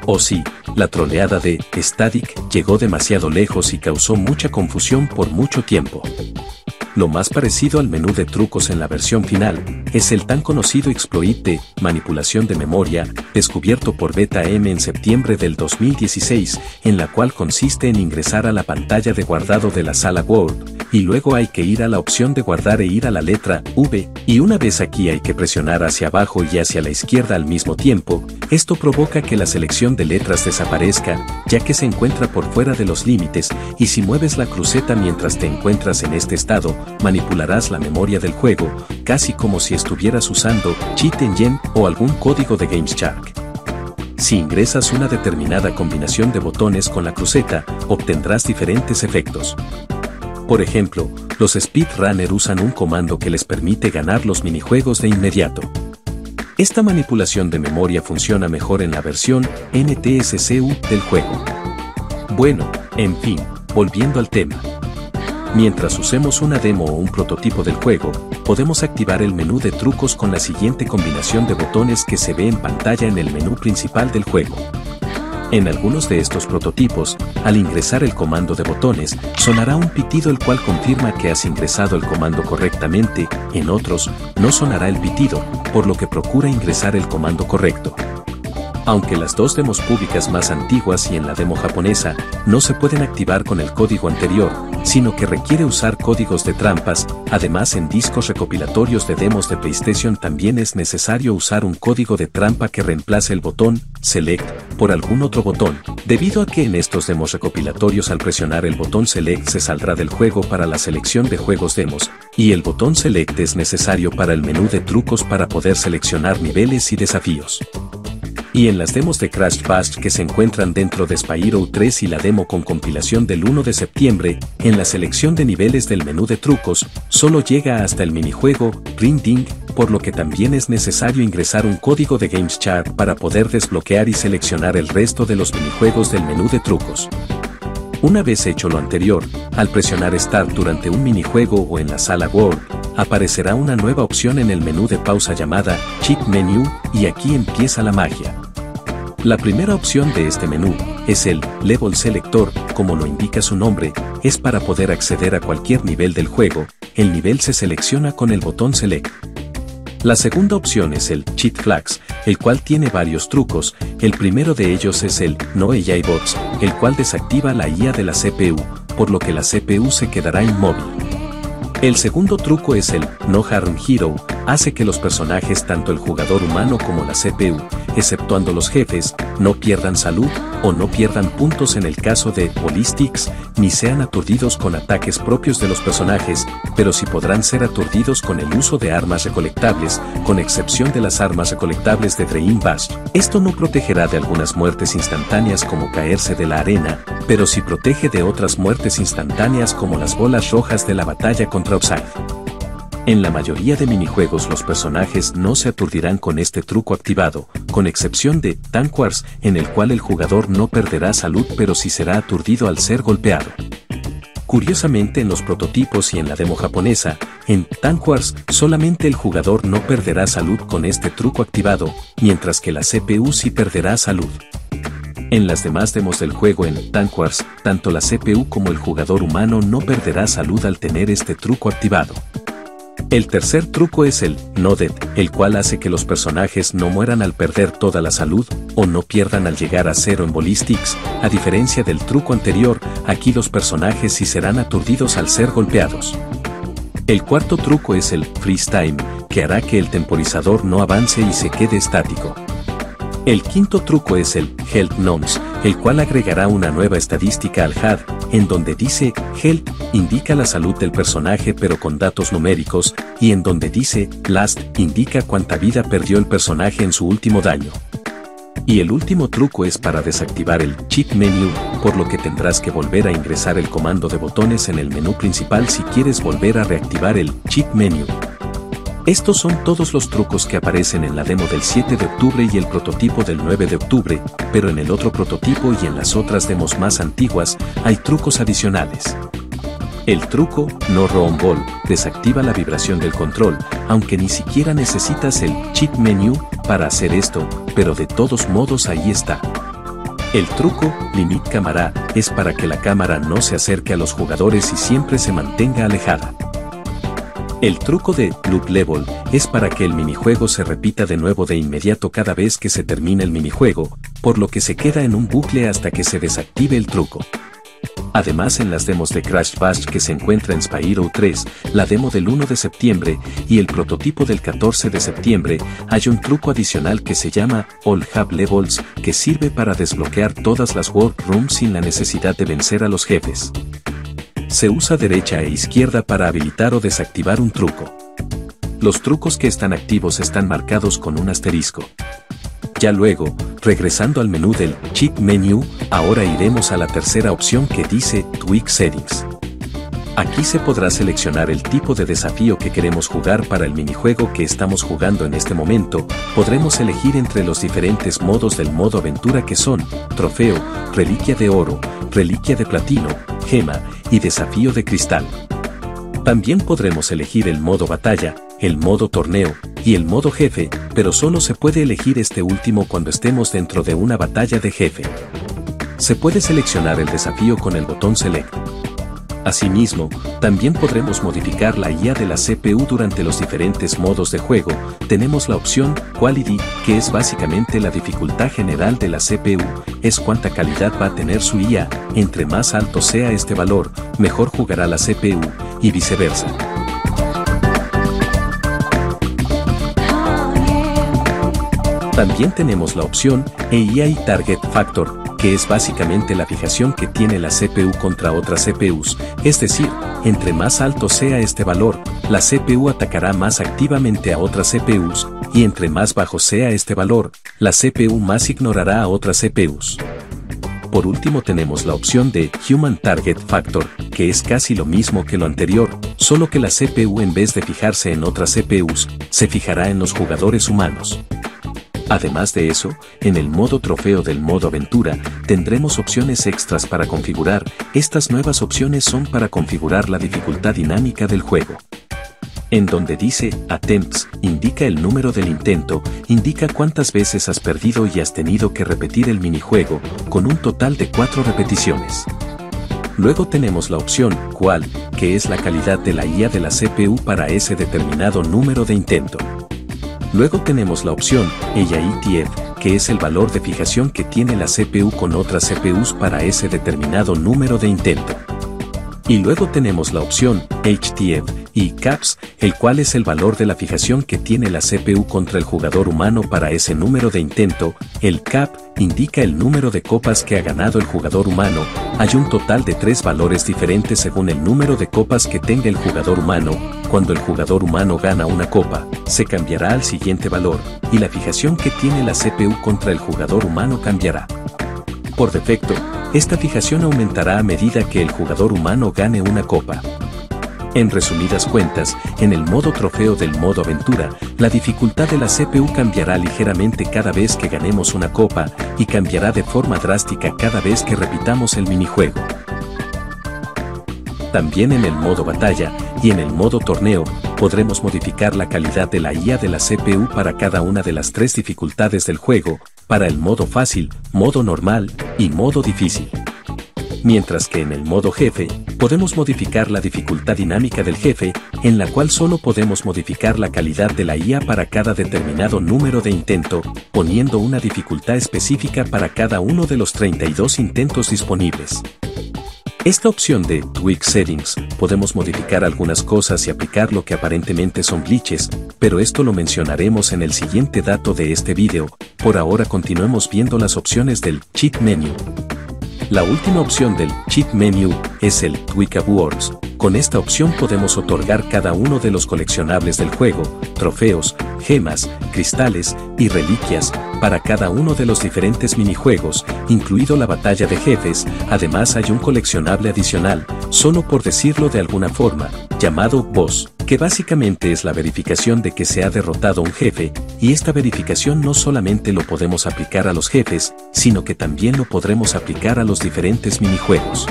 Oh sí, la troleada de Static llegó demasiado lejos y causó mucha confusión por mucho tiempo. Lo más parecido al menú de trucos en la versión final es el tan conocido exploit de manipulación de memoria, descubierto por Beta M en septiembre del 2016, en la cual consiste en ingresar a la pantalla de guardado de la sala Word, y luego hay que ir a la opción de guardar e ir a la letra V, y una vez aquí hay que presionar hacia abajo y hacia la izquierda al mismo tiempo. Esto provoca que la selección de letras desaparezca, ya que se encuentra por fuera de los límites, y si mueves la cruceta mientras te encuentras en este estado, manipularás la memoria del juego, casi como si estuvieras usando Cheat Engine o algún código de GameShark. Si ingresas una determinada combinación de botones con la cruceta, obtendrás diferentes efectos. Por ejemplo, los speedrunners usan un comando que les permite ganar los minijuegos de inmediato. Esta manipulación de memoria funciona mejor en la versión NTSC del juego. Bueno, en fin, volviendo al tema. Mientras usemos una demo o un prototipo del juego, podemos activar el menú de trucos con la siguiente combinación de botones que se ve en pantalla en el menú principal del juego. En algunos de estos prototipos, al ingresar el comando de botones, sonará un pitido el cual confirma que has ingresado el comando correctamente, en otros, no sonará el pitido, por lo que procura ingresar el comando correcto. Aunque las dos demos públicas más antiguas y en la demo japonesa, no se pueden activar con el código anterior, sino que requiere usar códigos de trampas. Además, en discos recopilatorios de demos de PlayStation también es necesario usar un código de trampa que reemplace el botón Select por algún otro botón, debido a que en estos demos recopilatorios al presionar el botón Select se saldrá del juego para la selección de juegos demos, y el botón Select es necesario para el menú de trucos para poder seleccionar niveles y desafíos. Y en las demos de Crash Bash que se encuentran dentro de Spyro 3 y la demo con compilación del 1 de septiembre, en la selección de niveles del menú de trucos, solo llega hasta el minijuego Ring Ding, por lo que también es necesario ingresar un código de GameShark para poder desbloquear y seleccionar el resto de los minijuegos del menú de trucos. Una vez hecho lo anterior, al presionar Start durante un minijuego o en la sala Word, aparecerá una nueva opción en el menú de pausa llamada Cheat Menu, y aquí empieza la magia. La primera opción de este menú es el Level Selector, como lo indica su nombre, es para poder acceder a cualquier nivel del juego. El nivel se selecciona con el botón Select. La segunda opción es el Cheat Flags, el cual tiene varios trucos. El primero de ellos es el No AI Bots, el cual desactiva la IA de la CPU, por lo que la CPU se quedará inmóvil. El segundo truco es el No Harm Hero, hace que los personajes, tanto el jugador humano como la CPU, exceptuando los jefes, no pierdan salud o no pierdan puntos en el caso de Ballistics, ni sean aturdidos con ataques propios de los personajes, pero sí podrán ser aturdidos con el uso de armas recolectables, con excepción de las armas recolectables de Dream Bash. Esto no protegerá de algunas muertes instantáneas como caerse de la arena, pero sí protege de otras muertes instantáneas como las bolas rojas de la batalla contra Upside. En la mayoría de minijuegos los personajes no se aturdirán con este truco activado, con excepción de Tank Wars, en el cual el jugador no perderá salud pero sí será aturdido al ser golpeado. Curiosamente, en los prototipos y en la demo japonesa, en Tank Wars solamente el jugador no perderá salud con este truco activado, mientras que la CPU sí perderá salud. En las demás demos del juego en Tank Wars, tanto la CPU como el jugador humano no perderá salud al tener este truco activado. El tercer truco es el No Dead, el cual hace que los personajes no mueran al perder toda la salud, o no pierdan al llegar a cero en Ballistics. A diferencia del truco anterior, aquí los personajes sí serán aturdidos al ser golpeados. El cuarto truco es el Freeze Time, que hará que el temporizador no avance y se quede estático. El quinto truco es el Health Nonce, el cual agregará una nueva estadística al HUD, en donde dice Health indica la salud del personaje pero con datos numéricos, y en donde dice Last indica cuánta vida perdió el personaje en su último daño. Y el último truco es para desactivar el Cheat Menu, por lo que tendrás que volver a ingresar el comando de botones en el menú principal si quieres volver a reactivar el Cheat Menu. Estos son todos los trucos que aparecen en la demo del 7 de octubre y el prototipo del 9 de octubre, pero en el otro prototipo y en las otras demos más antiguas, hay trucos adicionales. El truco No Round Ball desactiva la vibración del control, aunque ni siquiera necesitas el Cheat Menu para hacer esto, pero de todos modos ahí está. El truco Limit Camera es para que la cámara no se acerque a los jugadores y siempre se mantenga alejada. El truco de Loop Level es para que el minijuego se repita de nuevo de inmediato cada vez que se termine el minijuego, por lo que se queda en un bucle hasta que se desactive el truco. Además, en las demos de Crash Bash que se encuentra en Spyro 3, la demo del 1 de septiembre y el prototipo del 14 de septiembre, hay un truco adicional que se llama All Have Levels, que sirve para desbloquear todas las workrooms sin la necesidad de vencer a los jefes. Se usa derecha e izquierda para habilitar o desactivar un truco. Los trucos que están activos están marcados con un asterisco. Ya luego, regresando al menú del Cheat Menu, ahora iremos a la tercera opción que dice Tweak Settings. Aquí se podrá seleccionar el tipo de desafío que queremos jugar para el minijuego que estamos jugando en este momento. Podremos elegir entre los diferentes modos del modo aventura que son Trofeo, Reliquia de Oro, Reliquia de Platino, Gema y Desafío de Cristal. También podremos elegir el modo Batalla, el modo Torneo y el modo Jefe, pero solo se puede elegir este último cuando estemos dentro de una batalla de jefe. Se puede seleccionar el desafío con el botón Select. Asimismo, también podremos modificar la IA de la CPU durante los diferentes modos de juego. Tenemos la opción Quality, que es básicamente la dificultad general de la CPU, es cuánta calidad va a tener su IA, entre más alto sea este valor, mejor jugará la CPU, y viceversa. También tenemos la opción AI Target Factor, que es básicamente la fijación que tiene la CPU contra otras CPUs, es decir, entre más alto sea este valor, la CPU atacará más activamente a otras CPUs, y entre más bajo sea este valor, la CPU más ignorará a otras CPUs. Por último tenemos la opción de Human Target Factor, que es casi lo mismo que lo anterior, solo que la CPU en vez de fijarse en otras CPUs, se fijará en los jugadores humanos. Además de eso, en el modo trofeo del modo aventura, tendremos opciones extras para configurar. Estas nuevas opciones son para configurar la dificultad dinámica del juego. En donde dice Attempts, indica el número del intento, indica cuántas veces has perdido y has tenido que repetir el minijuego, con un total de 4 repeticiones. Luego tenemos la opción Qual, que es la calidad de la IA de la CPU para ese determinado número de intento. Luego tenemos la opción AITF, que es el valor de fijación que tiene la CPU con otras CPUs para ese determinado número de intento. Y luego tenemos la opción HTF y CAPS, el cual es el valor de la fijación que tiene la CPU contra el jugador humano para ese número de intento. El CAP indica el número de copas que ha ganado el jugador humano. Hay un total de 3 valores diferentes según el número de copas que tenga el jugador humano. Cuando el jugador humano gana una copa, se cambiará al siguiente valor, y la fijación que tiene la CPU contra el jugador humano cambiará. Por defecto, esta fijación aumentará a medida que el jugador humano gane una copa. En resumidas cuentas, en el modo trofeo del modo aventura, la dificultad de la CPU cambiará ligeramente cada vez que ganemos una copa, y cambiará de forma drástica cada vez que repitamos el minijuego. También en el modo batalla y en el modo torneo, podremos modificar la calidad de la IA de la CPU para cada una de las 3 dificultades del juego, para el modo fácil, modo normal y modo difícil. Mientras que en el modo jefe, podemos modificar la dificultad dinámica del jefe, en la cual solo podemos modificar la calidad de la IA para cada determinado número de intento, poniendo una dificultad específica para cada uno de los 32 intentos disponibles. Esta opción de Tweak Settings, podemos modificar algunas cosas y aplicar lo que aparentemente son glitches, pero esto lo mencionaremos en el siguiente dato de este video. por ahora continuemos viendo las opciones del Cheat Menu. La última opción del Cheat Menu es el Tweak Awards. Con esta opción podemos otorgar cada uno de los coleccionables del juego, trofeos, gemas, cristales y reliquias, para cada uno de los diferentes minijuegos, incluido la batalla de jefes. Además hay un coleccionable adicional, solo por decirlo de alguna forma, llamado Boss, que básicamente es la verificación de que se ha derrotado un jefe, y esta verificación no solamente lo podemos aplicar a los jefes, sino que también lo podremos aplicar a los diferentes minijuegos.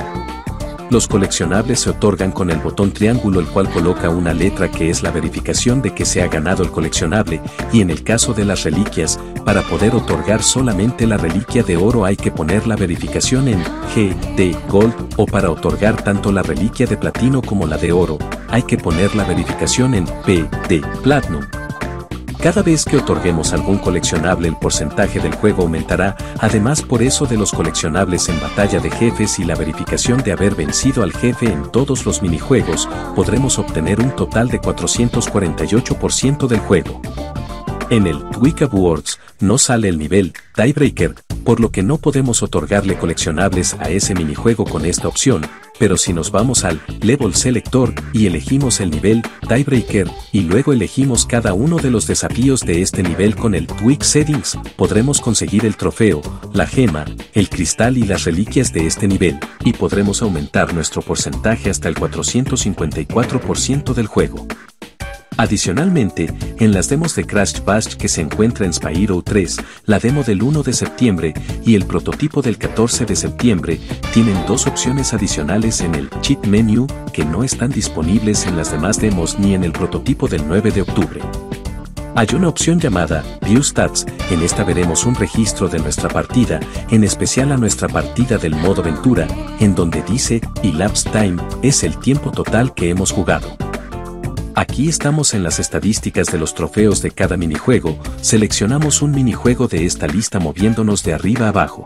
Los coleccionables se otorgan con el botón triángulo, el cual coloca una letra que es la verificación de que se ha ganado el coleccionable, y en el caso de las reliquias, para poder otorgar solamente la reliquia de oro hay que poner la verificación en G de Gold, o para otorgar tanto la reliquia de platino como la de oro, hay que poner la verificación en P de Platinum. Cada vez que otorguemos algún coleccionable el porcentaje del juego aumentará, además por eso de los coleccionables en batalla de jefes y la verificación de haber vencido al jefe en todos los minijuegos, podremos obtener un total de 448% del juego. En el Tweak Awards no sale el nivel Tiebreaker, por lo que no podemos otorgarle coleccionables a ese minijuego con esta opción, pero si nos vamos al Level Selector y elegimos el nivel Tiebreaker y luego elegimos cada uno de los desafíos de este nivel con el Tweak Settings, podremos conseguir el trofeo, la gema, el cristal y las reliquias de este nivel, y podremos aumentar nuestro porcentaje hasta el 454% del juego. Adicionalmente, en las demos de Crash Bash que se encuentra en Spyro 3, la demo del 1 de septiembre y el prototipo del 14 de septiembre, tienen dos opciones adicionales en el Cheat Menu que no están disponibles en las demás demos ni en el prototipo del 9 de octubre. Hay una opción llamada View Stats, en esta veremos un registro de nuestra partida, en especial a nuestra partida del modo aventura, en donde dice Elapsed Time, es el tiempo total que hemos jugado. Aquí estamos en las estadísticas de los trofeos de cada minijuego, seleccionamos un minijuego de esta lista moviéndonos de arriba a abajo.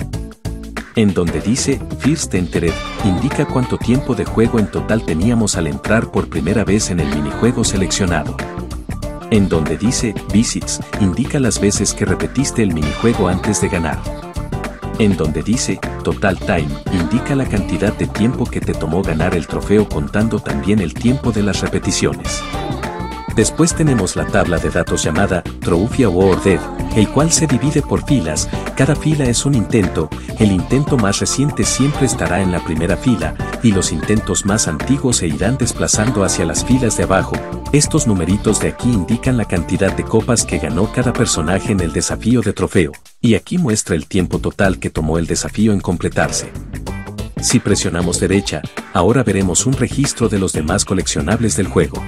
En donde dice First Entered, indica cuánto tiempo de juego en total teníamos al entrar por primera vez en el minijuego seleccionado. En donde dice Visits, indica las veces que repetiste el minijuego antes de ganar. En donde dice Total Time, indica la cantidad de tiempo que te tomó ganar el trofeo contando también el tiempo de las repeticiones. Después tenemos la tabla de datos llamada Trophy Awarded, el cual se divide por filas, cada fila es un intento, el intento más reciente siempre estará en la primera fila, y los intentos más antiguos se irán desplazando hacia las filas de abajo. Estos numeritos de aquí indican la cantidad de copas que ganó cada personaje en el desafío de trofeo, y aquí muestra el tiempo total que tomó el desafío en completarse. Si presionamos derecha, ahora veremos un registro de los demás coleccionables del juego.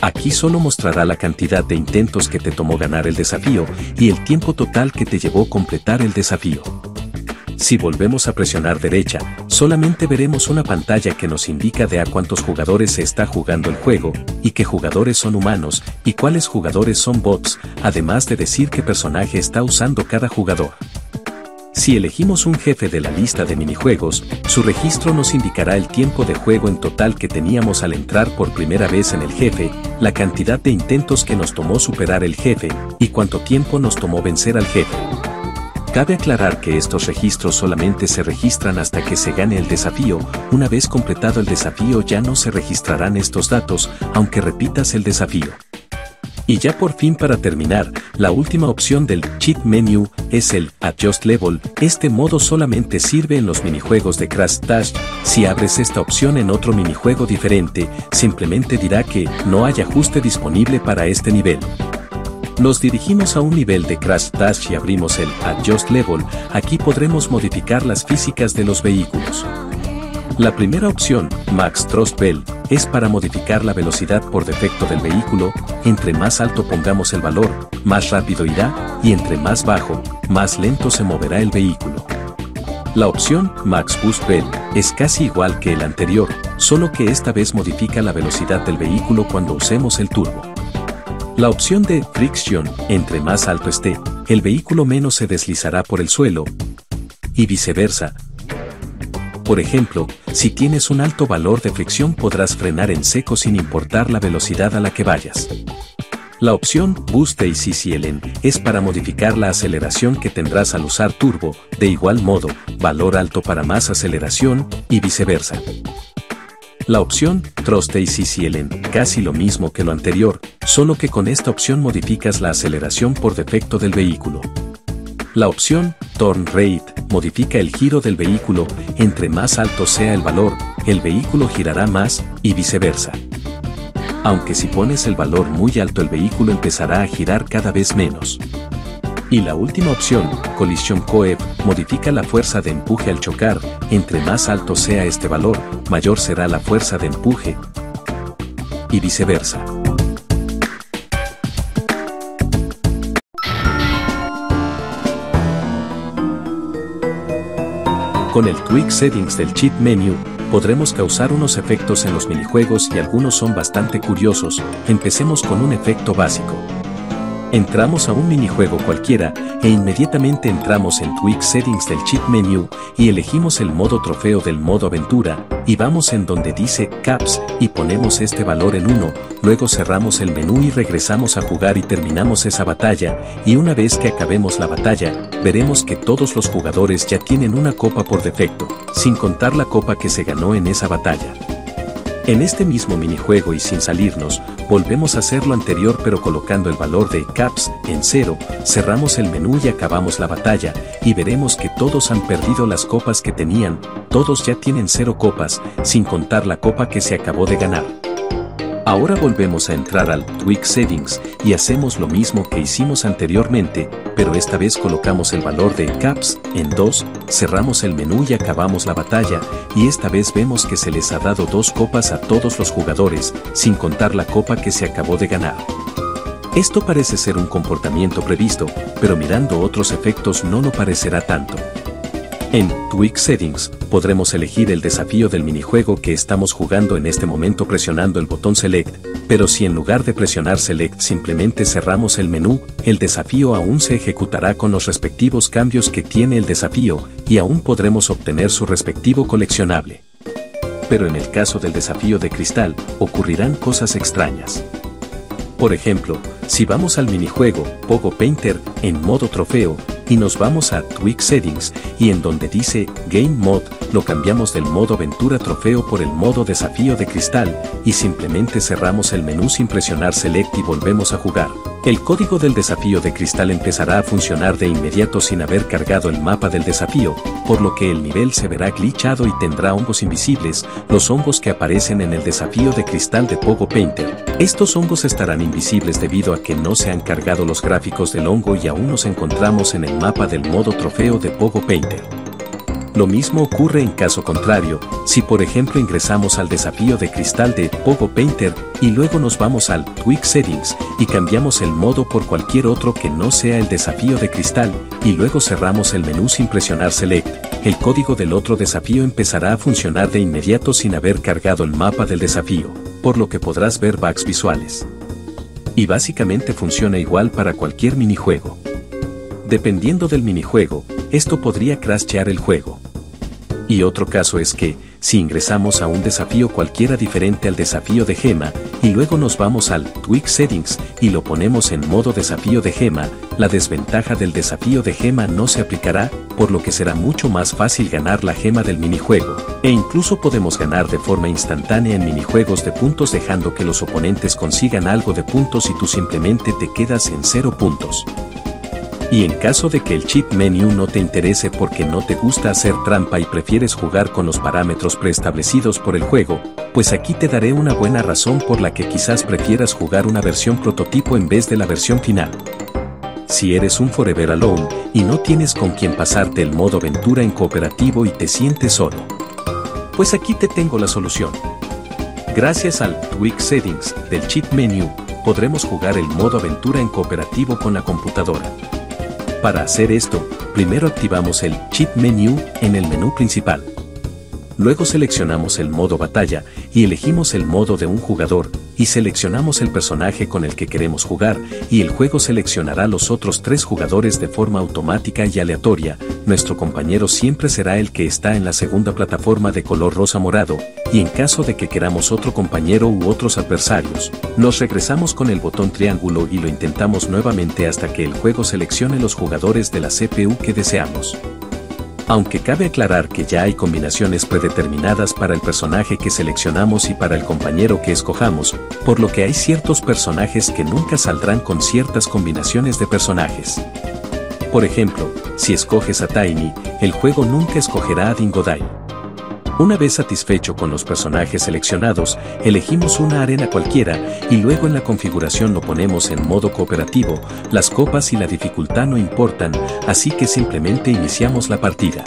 Aquí solo mostrará la cantidad de intentos que te tomó ganar el desafío y el tiempo total que te llevó completar el desafío. Si volvemos a presionar derecha, solamente veremos una pantalla que nos indica de a cuántos jugadores se está jugando el juego, y qué jugadores son humanos, y cuáles jugadores son bots, además de decir qué personaje está usando cada jugador. Si elegimos un jefe de la lista de minijuegos, su registro nos indicará el tiempo de juego en total que teníamos al entrar por primera vez en el jefe, la cantidad de intentos que nos tomó superar el jefe, y cuánto tiempo nos tomó vencer al jefe. Cabe aclarar que estos registros solamente se registran hasta que se gane el desafío, una vez completado el desafío ya no se registrarán estos datos, aunque repitas el desafío. Y ya por fin para terminar, la última opción del Cheat Menu es el Adjust Level. Este modo solamente sirve en los minijuegos de Crash Bash. Si abres esta opción en otro minijuego diferente, simplemente dirá que no hay ajuste disponible para este nivel. Nos dirigimos a un nivel de Crash Bash y abrimos el Adjust Level. Aquí podremos modificar las físicas de los vehículos. La primera opción, Max Thrust Bell, es para modificar la velocidad por defecto del vehículo. Entre más alto pongamos el valor, más rápido irá, y entre más bajo, más lento se moverá el vehículo. La opción Max Boost Bell es casi igual que el anterior, solo que esta vez modifica la velocidad del vehículo cuando usemos el turbo. La opción de Friction, entre más alto esté, el vehículo menos se deslizará por el suelo, y viceversa. Por ejemplo, si tienes un alto valor de fricción podrás frenar en seco sin importar la velocidad a la que vayas. La opción Boost ACCLN es para modificar la aceleración que tendrás al usar turbo, de igual modo, valor alto para más aceleración, y viceversa. La opción Thrust ACCLN, casi lo mismo que lo anterior, solo que con esta opción modificas la aceleración por defecto del vehículo. La opción Turn Rate modifica el giro del vehículo, entre más alto sea el valor, el vehículo girará más, y viceversa. Aunque si pones el valor muy alto el vehículo empezará a girar cada vez menos. Y la última opción, Collision Coef, modifica la fuerza de empuje al chocar, entre más alto sea este valor, mayor será la fuerza de empuje, y viceversa. Con el Tweak Settings del Cheat Menu, podremos causar unos efectos en los minijuegos y algunos son bastante curiosos. Empecemos con un efecto básico. Entramos a un minijuego cualquiera e inmediatamente entramos en Tweak Settings del Cheat Menu y elegimos el modo trofeo del modo aventura y vamos en donde dice Caps y ponemos este valor en 1, luego cerramos el menú y regresamos a jugar y terminamos esa batalla y una vez que acabemos la batalla, veremos que todos los jugadores ya tienen una copa por defecto, sin contar la copa que se ganó en esa batalla. En este mismo minijuego y sin salirnos, volvemos a hacer lo anterior pero colocando el valor de Caps en 0, cerramos el menú y acabamos la batalla, y veremos que todos han perdido las copas que tenían, todos ya tienen 0 copas, sin contar la copa que se acabó de ganar. Ahora volvemos a entrar al Tweak Settings y hacemos lo mismo que hicimos anteriormente, pero esta vez colocamos el valor de Caps en 2, cerramos el menú y acabamos la batalla, y esta vez vemos que se les ha dado 2 copas a todos los jugadores, sin contar la copa que se acabó de ganar. Esto parece ser un comportamiento previsto, pero mirando otros efectos no lo parecerá tanto. En Tweak Settings, podremos elegir el desafío del minijuego que estamos jugando en este momento presionando el botón Select, pero si en lugar de presionar Select simplemente cerramos el menú, el desafío aún se ejecutará con los respectivos cambios que tiene el desafío, y aún podremos obtener su respectivo coleccionable. Pero en el caso del desafío de cristal, ocurrirán cosas extrañas. Por ejemplo, si vamos al minijuego Pogo Painter en modo trofeo, y nos vamos a Tweak Settings, y en donde dice Game Mode, lo cambiamos del modo aventura trofeo por el modo desafío de cristal, y simplemente cerramos el menú sin presionar Select y volvemos a jugar. El código del desafío de cristal empezará a funcionar de inmediato sin haber cargado el mapa del desafío, por lo que el nivel se verá glitchado y tendrá hongos invisibles, los hongos que aparecen en el desafío de cristal de Pogo Painter. Estos hongos estarán invisibles debido a que no se han cargado los gráficos del hongo y aún nos encontramos en el mapa del modo trofeo de Pogo Painter. Lo mismo ocurre en caso contrario, si por ejemplo ingresamos al desafío de cristal de Pogo Painter y luego nos vamos al Tweak Settings y cambiamos el modo por cualquier otro que no sea el desafío de cristal y luego cerramos el menú sin presionar Select, el código del otro desafío empezará a funcionar de inmediato sin haber cargado el mapa del desafío, por lo que podrás ver bugs visuales. Y básicamente funciona igual para cualquier minijuego. Dependiendo del minijuego, esto podría crashear el juego. Y otro caso es que, si ingresamos a un desafío cualquiera diferente al desafío de gema, y luego nos vamos al Tweak Settings y lo ponemos en modo desafío de gema, la desventaja del desafío de gema no se aplicará, por lo que será mucho más fácil ganar la gema del minijuego, e incluso podemos ganar de forma instantánea en minijuegos de puntos dejando que los oponentes consigan algo de puntos y tú simplemente te quedas en 0 puntos. Y en caso de que el Cheat Menu no te interese porque no te gusta hacer trampa y prefieres jugar con los parámetros preestablecidos por el juego, pues aquí te daré una buena razón por la que quizás prefieras jugar una versión prototipo en vez de la versión final. Si eres un Forever Alone y no tienes con quien pasarte el modo aventura en cooperativo y te sientes solo, pues aquí te tengo la solución. Gracias al Tweak Settings del Cheat Menu, podremos jugar el modo aventura en cooperativo con la computadora. Para hacer esto, primero activamos el Cheat Menu en el menú principal. Luego seleccionamos el modo batalla y elegimos el modo de un jugador y seleccionamos el personaje con el que queremos jugar y el juego seleccionará los otros 3 jugadores de forma automática y aleatoria. Nuestro compañero siempre será el que está en la segunda plataforma de color rosa morado y en caso de que queramos otro compañero u otros adversarios, nos regresamos con el botón triángulo y lo intentamos nuevamente hasta que el juego seleccione los jugadores de la CPU que deseamos. Aunque cabe aclarar que ya hay combinaciones predeterminadas para el personaje que seleccionamos y para el compañero que escojamos, por lo que hay ciertos personajes que nunca saldrán con ciertas combinaciones de personajes. Por ejemplo, si escoges a Tiny, el juego nunca escogerá a Dingodile. Una vez satisfecho con los personajes seleccionados, elegimos una arena cualquiera y luego en la configuración lo ponemos en modo cooperativo. Las copas y la dificultad no importan, así que simplemente iniciamos la partida.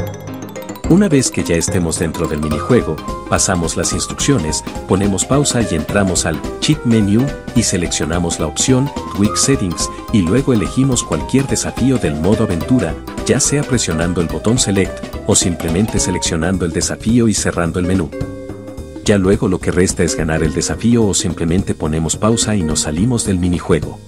Una vez que ya estemos dentro del minijuego, pasamos las instrucciones, ponemos pausa y entramos al Cheat Menu y seleccionamos la opción Quick Settings y luego elegimos cualquier desafío del modo aventura, ya sea presionando el botón Select o simplemente seleccionando el desafío y cerrando el menú. Ya luego lo que resta es ganar el desafío o simplemente ponemos pausa y nos salimos del minijuego.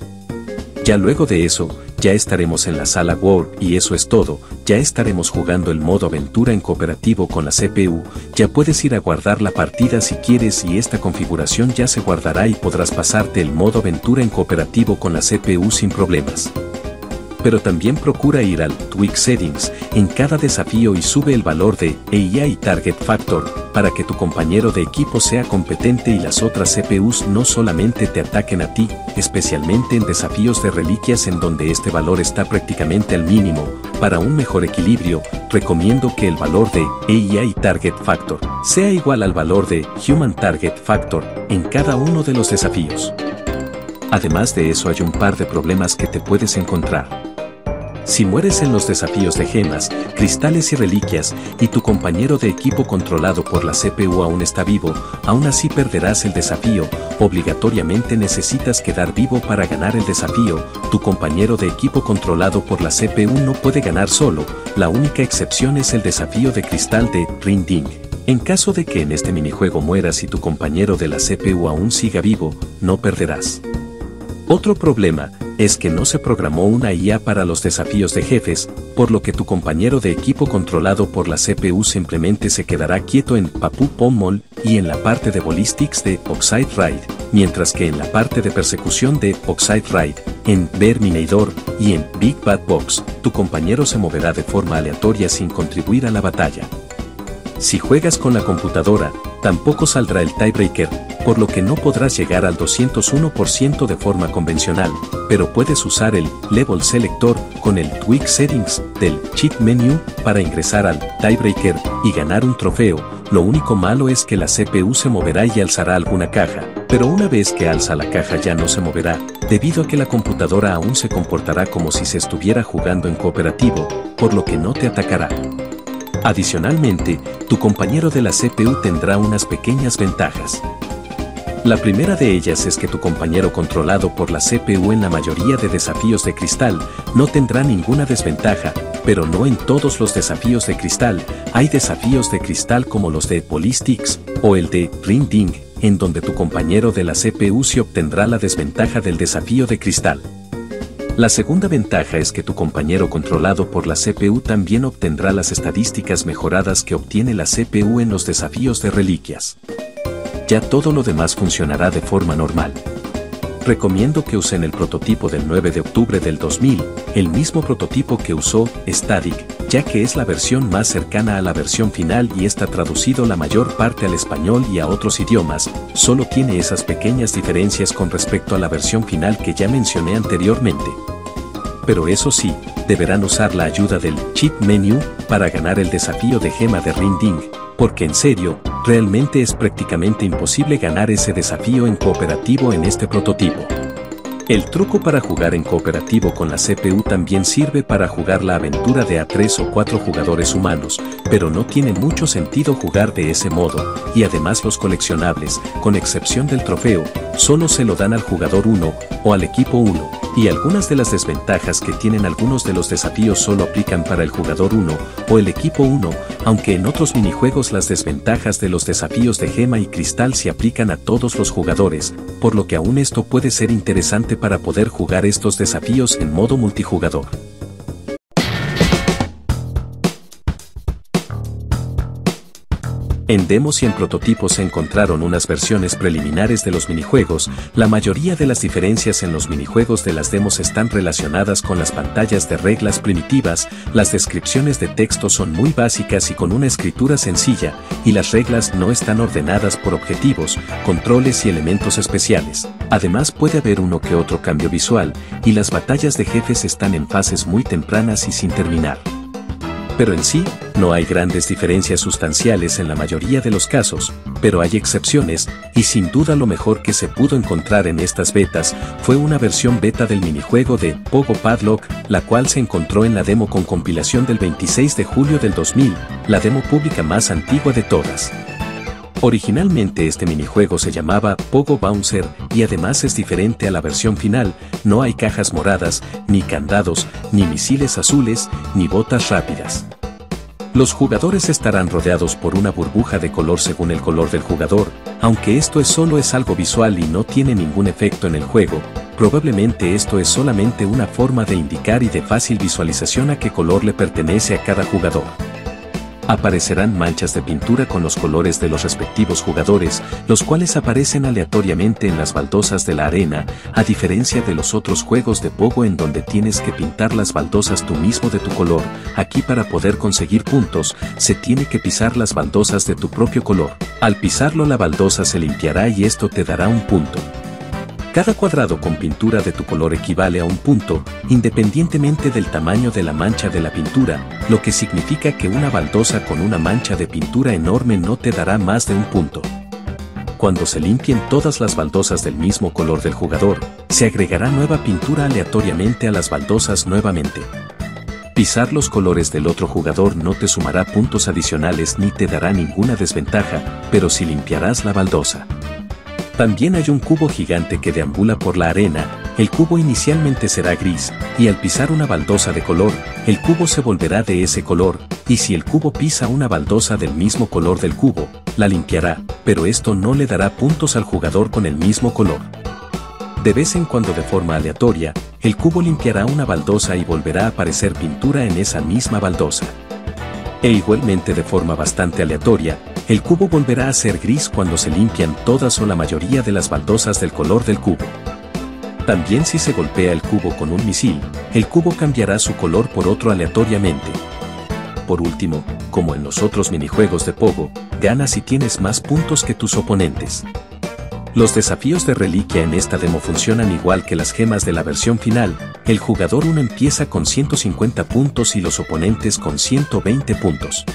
Ya luego de eso, ya estaremos en la sala World y eso es todo, ya estaremos jugando el modo aventura en cooperativo con la CPU, ya puedes ir a guardar la partida si quieres y esta configuración ya se guardará y podrás pasarte el modo aventura en cooperativo con la CPU sin problemas. Pero también procura ir al Quick Settings en cada desafío y sube el valor de AI Target Factor para que tu compañero de equipo sea competente y las otras CPUs no solamente te ataquen a ti, especialmente en desafíos de reliquias en donde este valor está prácticamente al mínimo. Para un mejor equilibrio, recomiendo que el valor de AI Target Factor sea igual al valor de Human Target Factor en cada uno de los desafíos. Además de eso hay un par de problemas que te puedes encontrar. Si mueres en los desafíos de gemas, cristales y reliquias, y tu compañero de equipo controlado por la CPU aún está vivo, aún así perderás el desafío, obligatoriamente necesitas quedar vivo para ganar el desafío, tu compañero de equipo controlado por la CPU no puede ganar solo, la única excepción es el desafío de cristal de Ring Ding. En caso de que en este minijuego mueras y tu compañero de la CPU aún siga vivo, no perderás. Otro problema es que no se programó una IA para los desafíos de jefes, por lo que tu compañero de equipo controlado por la CPU simplemente se quedará quieto en Papu Pommel y en la parte de Ballistics de Oxide Ride, mientras que en la parte de persecución de Oxide Ride, en Verminator y en Big Bad Box, tu compañero se moverá de forma aleatoria sin contribuir a la batalla. Si juegas con la computadora, tampoco saldrá el tiebreaker, por lo que no podrás llegar al 201% de forma convencional, pero puedes usar el Level Selector con el Quick Settings del Cheat Menu para ingresar al tiebreaker y ganar un trofeo. Lo único malo es que la CPU se moverá y alzará alguna caja, pero una vez que alza la caja ya no se moverá, debido a que la computadora aún se comportará como si se estuviera jugando en cooperativo, por lo que no te atacará. Adicionalmente, tu compañero de la CPU tendrá unas pequeñas ventajas. La primera de ellas es que tu compañero controlado por la CPU en la mayoría de desafíos de cristal no tendrá ninguna desventaja, pero no en todos los desafíos de cristal. Hay desafíos de cristal como los de Ballistics o el de Ring Ding, en donde tu compañero de la CPU sí obtendrá la desventaja del desafío de cristal. La segunda ventaja es que tu compañero controlado por la CPU también obtendrá las estadísticas mejoradas que obtiene la CPU en los desafíos de reliquias. Ya todo lo demás funcionará de forma normal. Recomiendo que usen el prototipo del 9 de octubre del 2000, el mismo prototipo que usó Static, ya que es la versión más cercana a la versión final y está traducido la mayor parte al español y a otros idiomas, solo tiene esas pequeñas diferencias con respecto a la versión final que ya mencioné anteriormente. Pero eso sí, deberán usar la ayuda del Cheat Menu para ganar el desafío de gema de Ring Ding, porque en serio, realmente es prácticamente imposible ganar ese desafío en cooperativo en este prototipo. El truco para jugar en cooperativo con la CPU también sirve para jugar la aventura de a 3 o 4 jugadores humanos, pero no tiene mucho sentido jugar de ese modo, y además los coleccionables, con excepción del trofeo, solo se lo dan al jugador 1 o al equipo 1, y algunas de las desventajas que tienen algunos de los desafíos solo aplican para el jugador 1 o el equipo 1, aunque en otros minijuegos las desventajas de los desafíos de gema y cristal se aplican a todos los jugadores, por lo que aún esto puede ser interesante para poder jugar estos desafíos en modo multijugador. En demos y en prototipos se encontraron unas versiones preliminares de los minijuegos. La mayoría de las diferencias en los minijuegos de las demos están relacionadas con las pantallas de reglas primitivas, las descripciones de texto son muy básicas y con una escritura sencilla, y las reglas no están ordenadas por objetivos, controles y elementos especiales. Además puede haber uno que otro cambio visual, y las batallas de jefes están en fases muy tempranas y sin terminar. Pero en sí, no hay grandes diferencias sustanciales en la mayoría de los casos, pero hay excepciones, y sin duda lo mejor que se pudo encontrar en estas betas fue una versión beta del minijuego de Pogo Padlock, la cual se encontró en la demo con compilación del 26 de julio del 2000, la demo pública más antigua de todas. Originalmente este minijuego se llamaba Pogo Bouncer y además es diferente a la versión final, no hay cajas moradas, ni candados, ni misiles azules, ni botas rápidas. Los jugadores estarán rodeados por una burbuja de color según el color del jugador, aunque esto solo es algo visual y no tiene ningún efecto en el juego, probablemente esto es solamente una forma de indicar y de fácil visualización a qué color le pertenece a cada jugador. Aparecerán manchas de pintura con los colores de los respectivos jugadores, los cuales aparecen aleatoriamente en las baldosas de la arena, a diferencia de los otros juegos de Pogo en donde tienes que pintar las baldosas tú mismo de tu color. Aquí para poder conseguir puntos, se tiene que pisar las baldosas de tu propio color. Al pisarlo la baldosa se limpiará y esto te dará un punto. Cada cuadrado con pintura de tu color equivale a un punto, independientemente del tamaño de la mancha de la pintura, lo que significa que una baldosa con una mancha de pintura enorme no te dará más de un punto. Cuando se limpien todas las baldosas del mismo color del jugador, se agregará nueva pintura aleatoriamente a las baldosas nuevamente. Pisar los colores del otro jugador no te sumará puntos adicionales ni te dará ninguna desventaja, pero sí limpiarás la baldosa. También hay un cubo gigante que deambula por la arena, el cubo inicialmente será gris, y al pisar una baldosa de color, el cubo se volverá de ese color, y si el cubo pisa una baldosa del mismo color del cubo, la limpiará, pero esto no le dará puntos al jugador con el mismo color. De vez en cuando de forma aleatoria, el cubo limpiará una baldosa y volverá a aparecer pintura en esa misma baldosa. E igualmente de forma bastante aleatoria, el cubo volverá a ser gris cuando se limpian todas o la mayoría de las baldosas del color del cubo. También si se golpea el cubo con un misil, el cubo cambiará su color por otro aleatoriamente. Por último, como en los otros minijuegos de Pogo, ganas si tienes más puntos que tus oponentes. Los desafíos de reliquia en esta demo funcionan igual que las gemas de la versión final, el jugador 1 empieza con 150 puntos y los oponentes con 120 puntos.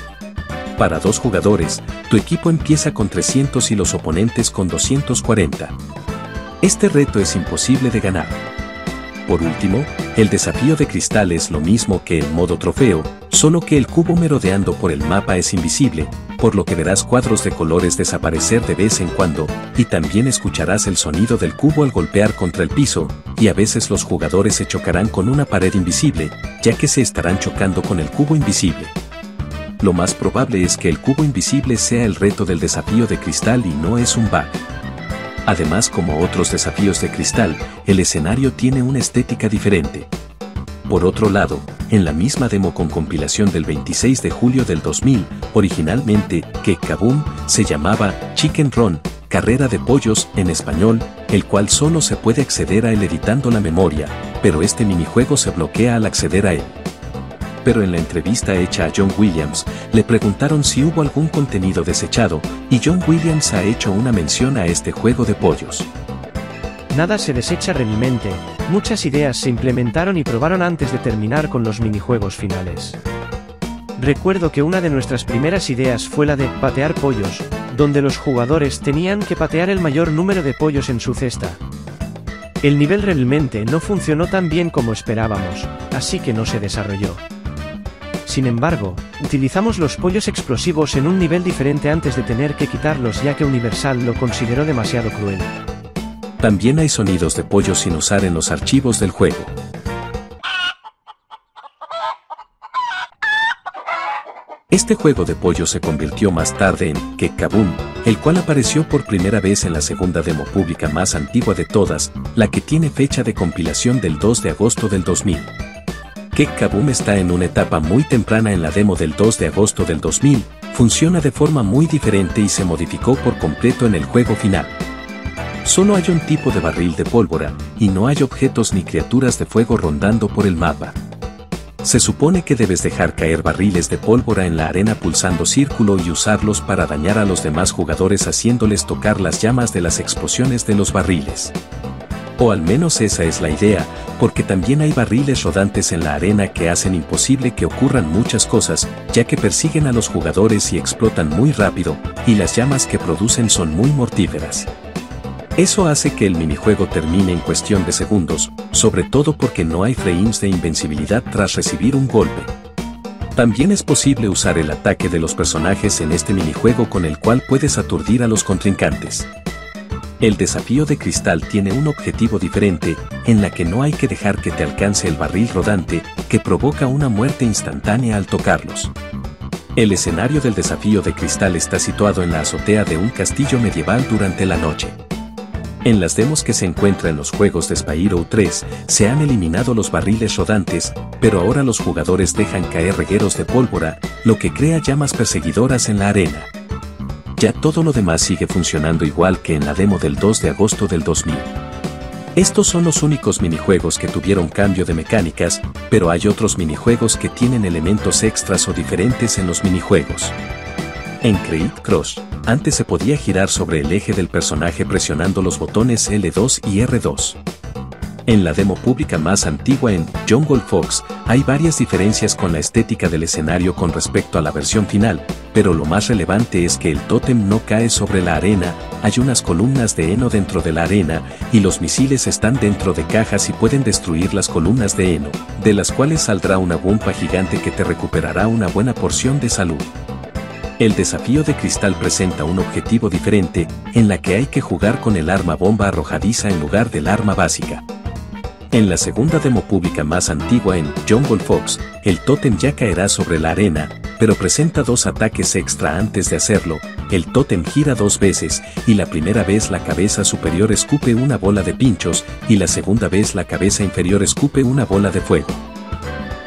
Para 2 jugadores, tu equipo empieza con 300 y los oponentes con 240. Este reto es imposible de ganar. Por último, el desafío de cristal es lo mismo que el modo trofeo, solo que el cubo merodeando por el mapa es invisible, por lo que verás cuadros de colores desaparecer de vez en cuando, y también escucharás el sonido del cubo al golpear contra el piso, y a veces los jugadores se chocarán con una pared invisible, ya que se estarán chocando con el cubo invisible. Lo más probable es que el cubo invisible sea el reto del desafío de cristal y no es un bug. Además, como otros desafíos de cristal, el escenario tiene una estética diferente. Por otro lado, en la misma demo con compilación del 26 de julio del 2000, originalmente, que Kaboom, se llamaba Chicken Run, carrera de pollos en español, el cual solo se puede acceder a él editando la memoria, pero este minijuego se bloquea al acceder a él. Pero en la entrevista hecha a John Williams, le preguntaron si hubo algún contenido desechado, y John Williams ha hecho una mención a este juego de pollos. Nada se desecha realmente, muchas ideas se implementaron y probaron antes de terminar con los minijuegos finales. Recuerdo que una de nuestras primeras ideas fue la de patear pollos, donde los jugadores tenían que patear el mayor número de pollos en su cesta. El nivel realmente no funcionó tan bien como esperábamos, así que no se desarrolló. Sin embargo, utilizamos los pollos explosivos en un nivel diferente antes de tener que quitarlos ya que Universal lo consideró demasiado cruel. También hay sonidos de pollos sin usar en los archivos del juego. Este juego de pollo se convirtió más tarde en Kek Kaboom, el cual apareció por primera vez en la segunda demo pública más antigua de todas, la que tiene fecha de compilación del 2 de agosto del 2000. Kek Kaboom está en una etapa muy temprana en la demo del 2 de agosto del 2000, funciona de forma muy diferente y se modificó por completo en el juego final. Solo hay un tipo de barril de pólvora, y no hay objetos ni criaturas de fuego rondando por el mapa. Se supone que debes dejar caer barriles de pólvora en la arena pulsando círculo y usarlos para dañar a los demás jugadores haciéndoles tocar las llamas de las explosiones de los barriles. O al menos esa es la idea, porque también hay barriles rodantes en la arena que hacen imposible que ocurran muchas cosas, ya que persiguen a los jugadores y explotan muy rápido, y las llamas que producen son muy mortíferas. Eso hace que el minijuego termine en cuestión de segundos, sobre todo porque no hay frames de invencibilidad tras recibir un golpe. También es posible usar el ataque de los personajes en este minijuego con el cual puedes aturdir a los contrincantes. El desafío de cristal tiene un objetivo diferente, en la que no hay que dejar que te alcance el barril rodante, que provoca una muerte instantánea al tocarlos. El escenario del desafío de cristal está situado en la azotea de un castillo medieval durante la noche. En las demos que se encuentran en los juegos de Spyro 3, se han eliminado los barriles rodantes, pero ahora los jugadores dejan caer regueros de pólvora, lo que crea llamas perseguidoras en la arena. Ya todo lo demás sigue funcionando igual que en la demo del 2 de agosto del 2000. Estos son los únicos minijuegos que tuvieron cambio de mecánicas, pero hay otros minijuegos que tienen elementos extras o diferentes en los minijuegos. En Create Crush, antes se podía girar sobre el eje del personaje presionando los botones L2 y R2. En la demo pública más antigua en Jungle Fox, hay varias diferencias con la estética del escenario con respecto a la versión final, pero lo más relevante es que el tótem no cae sobre la arena, hay unas columnas de heno dentro de la arena, y los misiles están dentro de cajas y pueden destruir las columnas de heno, de las cuales saldrá una bomba gigante que te recuperará una buena porción de salud. El desafío de cristal presenta un objetivo diferente, en la que hay que jugar con el arma bomba arrojadiza en lugar del arma básica. En la segunda demo pública más antigua en Jungle Fox, el tótem ya caerá sobre la arena, pero presenta dos ataques extra antes de hacerlo. El tótem gira dos veces, y la primera vez la cabeza superior escupe una bola de pinchos, y la segunda vez la cabeza inferior escupe una bola de fuego.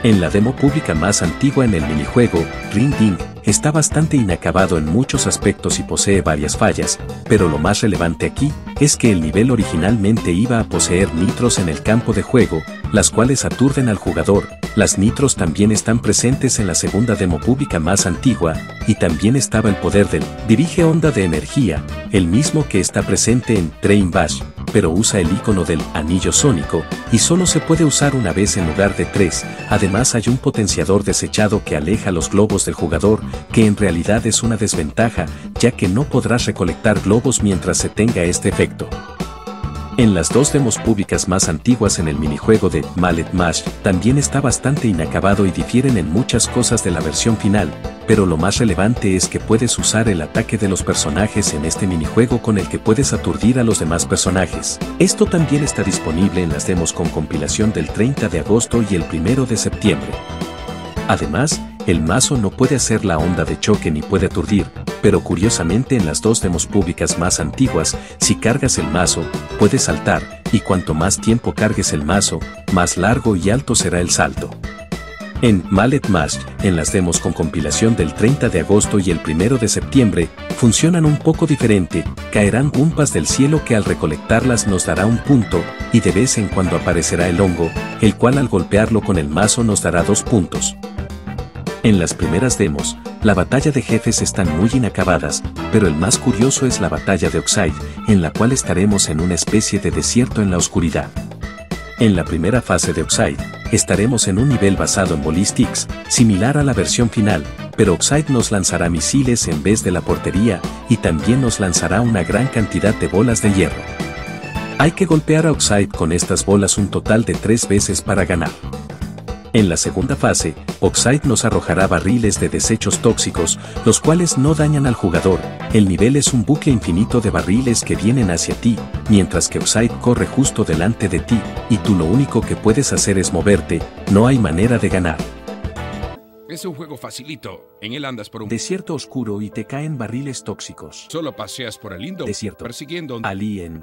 En la demo pública más antigua en el minijuego, Ring Ding, está bastante inacabado en muchos aspectos y posee varias fallas, pero lo más relevante aquí es que el nivel originalmente iba a poseer nitros en el campo de juego, las cuales aturden al jugador. Las nitros también están presentes en la segunda demo pública más antigua, y también estaba el poder del Dirige Onda de Energía, el mismo que está presente en Train Bash, pero usa el icono del anillo sónico, y solo se puede usar una vez en lugar de 3, además hay un potenciador desechado que aleja los globos del jugador, que en realidad es una desventaja, ya que no podrás recolectar globos mientras se tenga este efecto. En las dos demos públicas más antiguas en el minijuego de Mallet Mash, también está bastante inacabado y difieren en muchas cosas de la versión final, pero lo más relevante es que puedes usar el ataque de los personajes en este minijuego con el que puedes aturdir a los demás personajes. Esto también está disponible en las demos con compilación del 30 de agosto y el 1 de septiembre. Además, el mazo no puede hacer la onda de choque ni puede aturdir, pero curiosamente en las dos demos públicas más antiguas, si cargas el mazo, puedes saltar, y cuanto más tiempo cargues el mazo, más largo y alto será el salto. En Mallet Mash, en las demos con compilación del 30 de agosto y el 1 de septiembre, funcionan un poco diferente, caerán gumpas del cielo que al recolectarlas nos dará un punto, y de vez en cuando aparecerá el hongo, el cual al golpearlo con el mazo nos dará 2 puntos. En las primeras demos, la batalla de jefes están muy inacabadas, pero el más curioso es la batalla de Oxide, en la cual estaremos en una especie de desierto en la oscuridad. En la primera fase de Oxide, estaremos en un nivel basado en ballistics, similar a la versión final, pero Oxide nos lanzará misiles en vez de la portería, y también nos lanzará una gran cantidad de bolas de hierro. Hay que golpear a Oxide con estas bolas un total de 3 veces para ganar. En la segunda fase, Oxide nos arrojará barriles de desechos tóxicos, los cuales no dañan al jugador. El nivel es un bucle infinito de barriles que vienen hacia ti, mientras que Oxide corre justo delante de ti, y tú lo único que puedes hacer es moverte, no hay manera de ganar. Es un juego facilito. En él andas por un Desierto oscuro y te caen barriles tóxicos. Solo paseas por el lindo Desierto. persiguiendo un... Alien.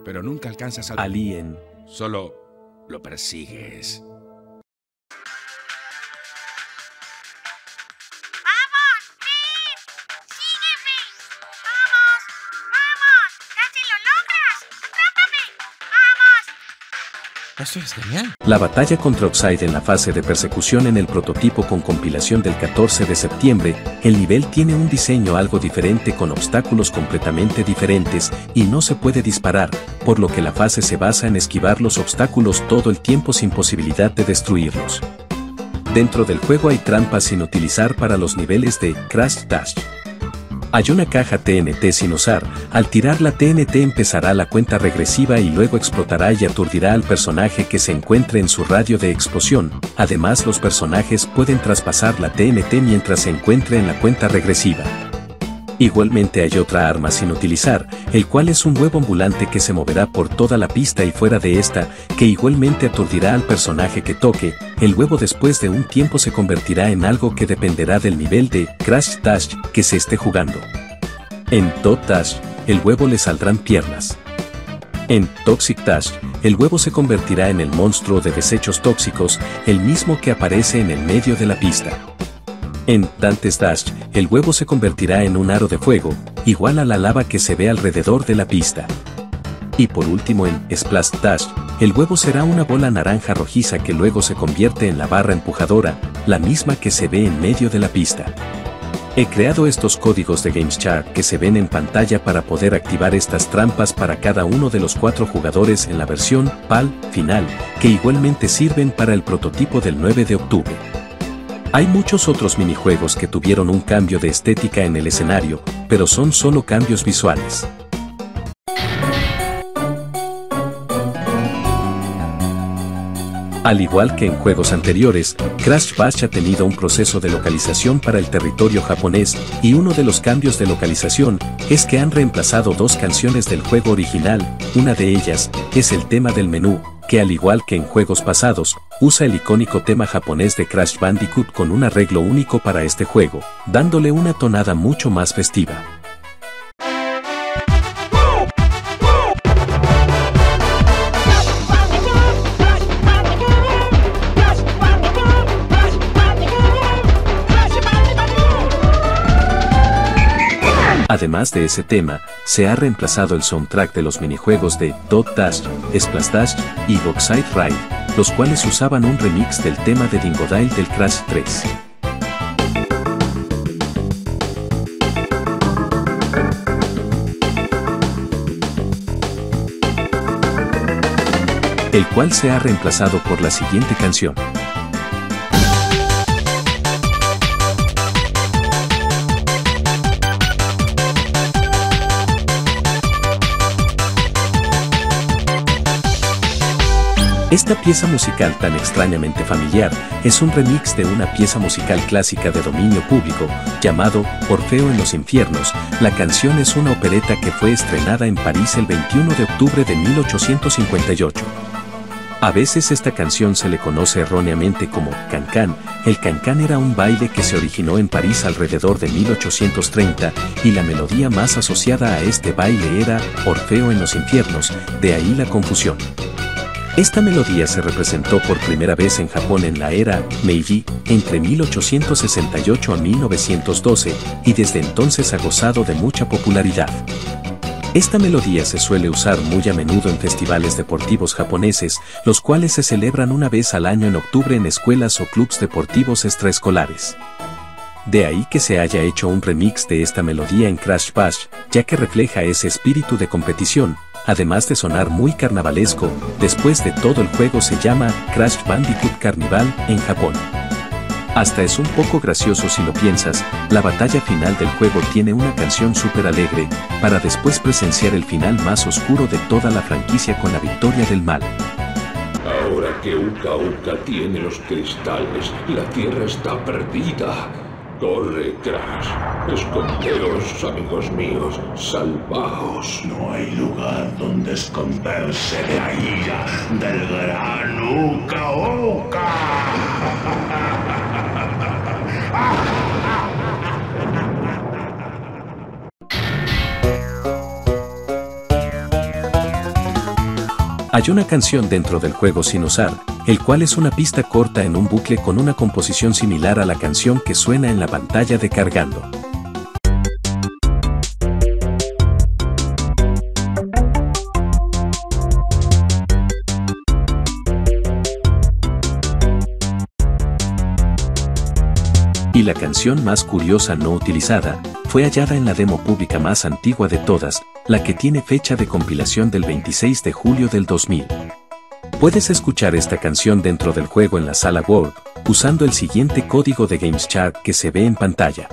Pero nunca alcanzas al... Alien. Solo lo persigues. ¡Vamos, Finn! ¡Sígueme! ¡Vamos! ¡Vamos! ¡Casi lo logras! ¡Atrápame! ¡Vamos! Esto es genial. La batalla contra Oxide en la fase de persecución en el prototipo con compilación del 14 de septiembre, el nivel tiene un diseño algo diferente con obstáculos completamente diferentes y no se puede disparar, por lo que la fase se basa en esquivar los obstáculos todo el tiempo sin posibilidad de destruirlos. Dentro del juego hay trampas sin utilizar para los niveles de Crash Dash. Hay una caja TNT sin usar, al tirar la TNT empezará la cuenta regresiva y luego explotará y aturdirá al personaje que se encuentre en su radio de explosión. Además, los personajes pueden traspasar la TNT mientras se encuentre en la cuenta regresiva. Igualmente hay otra arma sin utilizar, el cual es un huevo ambulante que se moverá por toda la pista y fuera de esta, que igualmente aturdirá al personaje que toque. El huevo después de un tiempo se convertirá en algo que dependerá del nivel de Crash Dash que se esté jugando. En Dot Dash, el huevo le saldrán piernas. En Toxic Dash, el huevo se convertirá en el monstruo de desechos tóxicos, el mismo que aparece en el medio de la pista. En Dante's Dash, el huevo se convertirá en un aro de fuego, igual a la lava que se ve alrededor de la pista. Y por último en Splash Dash, el huevo será una bola naranja rojiza que luego se convierte en la barra empujadora, la misma que se ve en medio de la pista. He creado estos códigos de GameShark que se ven en pantalla para poder activar estas trampas para cada uno de los 4 jugadores en la versión PAL final, que igualmente sirven para el prototipo del 9 de octubre. Hay muchos otros minijuegos que tuvieron un cambio de estética en el escenario, pero son solo cambios visuales. Al igual que en juegos anteriores, Crash Bash ha tenido un proceso de localización para el territorio japonés, y uno de los cambios de localización es que han reemplazado 2 canciones del juego original. Una de ellas es el tema del menú, que al igual que en juegos pasados, usa el icónico tema japonés de Crash Bandicoot con un arreglo único para este juego, dándole una tonada mucho más festiva. Además de ese tema, se ha reemplazado el soundtrack de los minijuegos de Dot Dash, Splash Dash y Oxide Ride, los cuales usaban un remix del tema de Dingodile del Crash 3. El cual se ha reemplazado por la siguiente canción. Esta pieza musical tan extrañamente familiar es un remix de una pieza musical clásica de dominio público, llamado Orfeo en los Infiernos. La canción es una opereta que fue estrenada en París el 21 de octubre de 1858. A veces esta canción se le conoce erróneamente como Can-Can. El Can-Can era un baile que se originó en París alrededor de 1830 y la melodía más asociada a este baile era Orfeo en los Infiernos, de ahí la confusión. Esta melodía se representó por primera vez en Japón en la era Meiji, entre 1868 a 1912, y desde entonces ha gozado de mucha popularidad. Esta melodía se suele usar muy a menudo en festivales deportivos japoneses, los cuales se celebran una vez al año en octubre en escuelas o clubes deportivos extraescolares. De ahí que se haya hecho un remix de esta melodía en Crash Bash, ya que refleja ese espíritu de competición. Además de sonar muy carnavalesco, después de todo el juego se llama Crash Bandicoot Carnival en Japón. Hasta es un poco gracioso si lo piensas, la batalla final del juego tiene una canción súper alegre, para después presenciar el final más oscuro de toda la franquicia con la victoria del mal. Ahora que Uka Uka tiene los cristales, la tierra está perdida. Corre, Crash. Escondeos, amigos míos. Salvaos. No hay lugar donde esconderse de la ira del gran Uka Uka. Hay una canción dentro del juego sin usar, el cual es una pista corta en un bucle con una composición similar a la canción que suena en la pantalla de cargando. Y la canción más curiosa no utilizada, fue hallada en la demo pública más antigua de todas, la que tiene fecha de compilación del 26 de julio del 2000. Puedes escuchar esta canción dentro del juego en la sala World, usando el siguiente código de GamesChart que se ve en pantalla.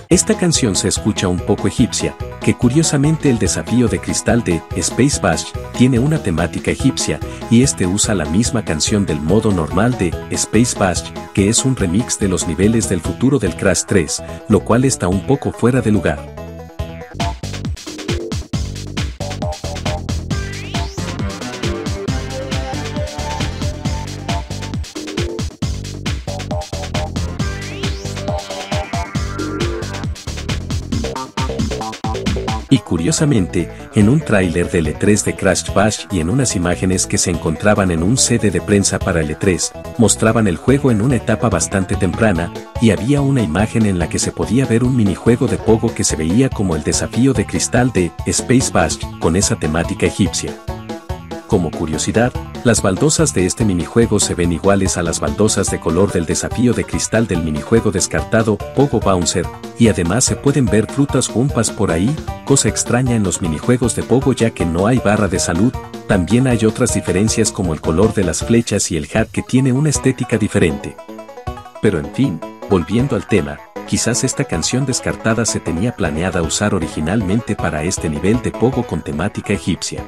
Esta canción se escucha un poco egipcia, que curiosamente el desafío de cristal de Space Bash tiene una temática egipcia, y este usa la misma canción del modo normal de Space Bash, que es un remix de los niveles del futuro del Crash 3, lo cual está un poco fuera de lugar. Y curiosamente, en un tráiler del E3 de Crash Bash y en unas imágenes que se encontraban en un CD de prensa para el E3, mostraban el juego en una etapa bastante temprana, y había una imagen en la que se podía ver un minijuego de Pogo que se veía como el desafío de cristal de Space Bash, con esa temática egipcia. Como curiosidad, las baldosas de este minijuego se ven iguales a las baldosas de color del desafío de cristal del minijuego descartado Pogo Bouncer, y además se pueden ver frutas Wumpas por ahí, cosa extraña en los minijuegos de Pogo ya que no hay barra de salud. También hay otras diferencias como el color de las flechas y el hat que tiene una estética diferente. Pero en fin, volviendo al tema, quizás esta canción descartada se tenía planeada usar originalmente para este nivel de Pogo con temática egipcia.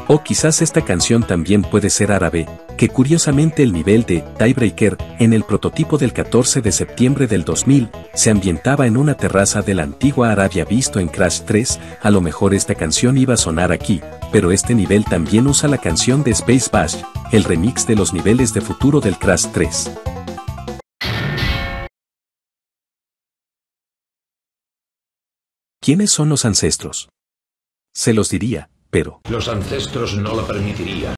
O quizás esta canción también puede ser árabe, que curiosamente el nivel de Tiebreaker, en el prototipo del 14 de septiembre del 2000, se ambientaba en una terraza de la antigua Arabia visto en Crash 3, a lo mejor esta canción iba a sonar aquí, pero este nivel también usa la canción de Space Bash, el remix de los niveles de futuro del Crash 3. ¿Quiénes son los ancestros? Se los diría, pero los ancestros no lo permitirían.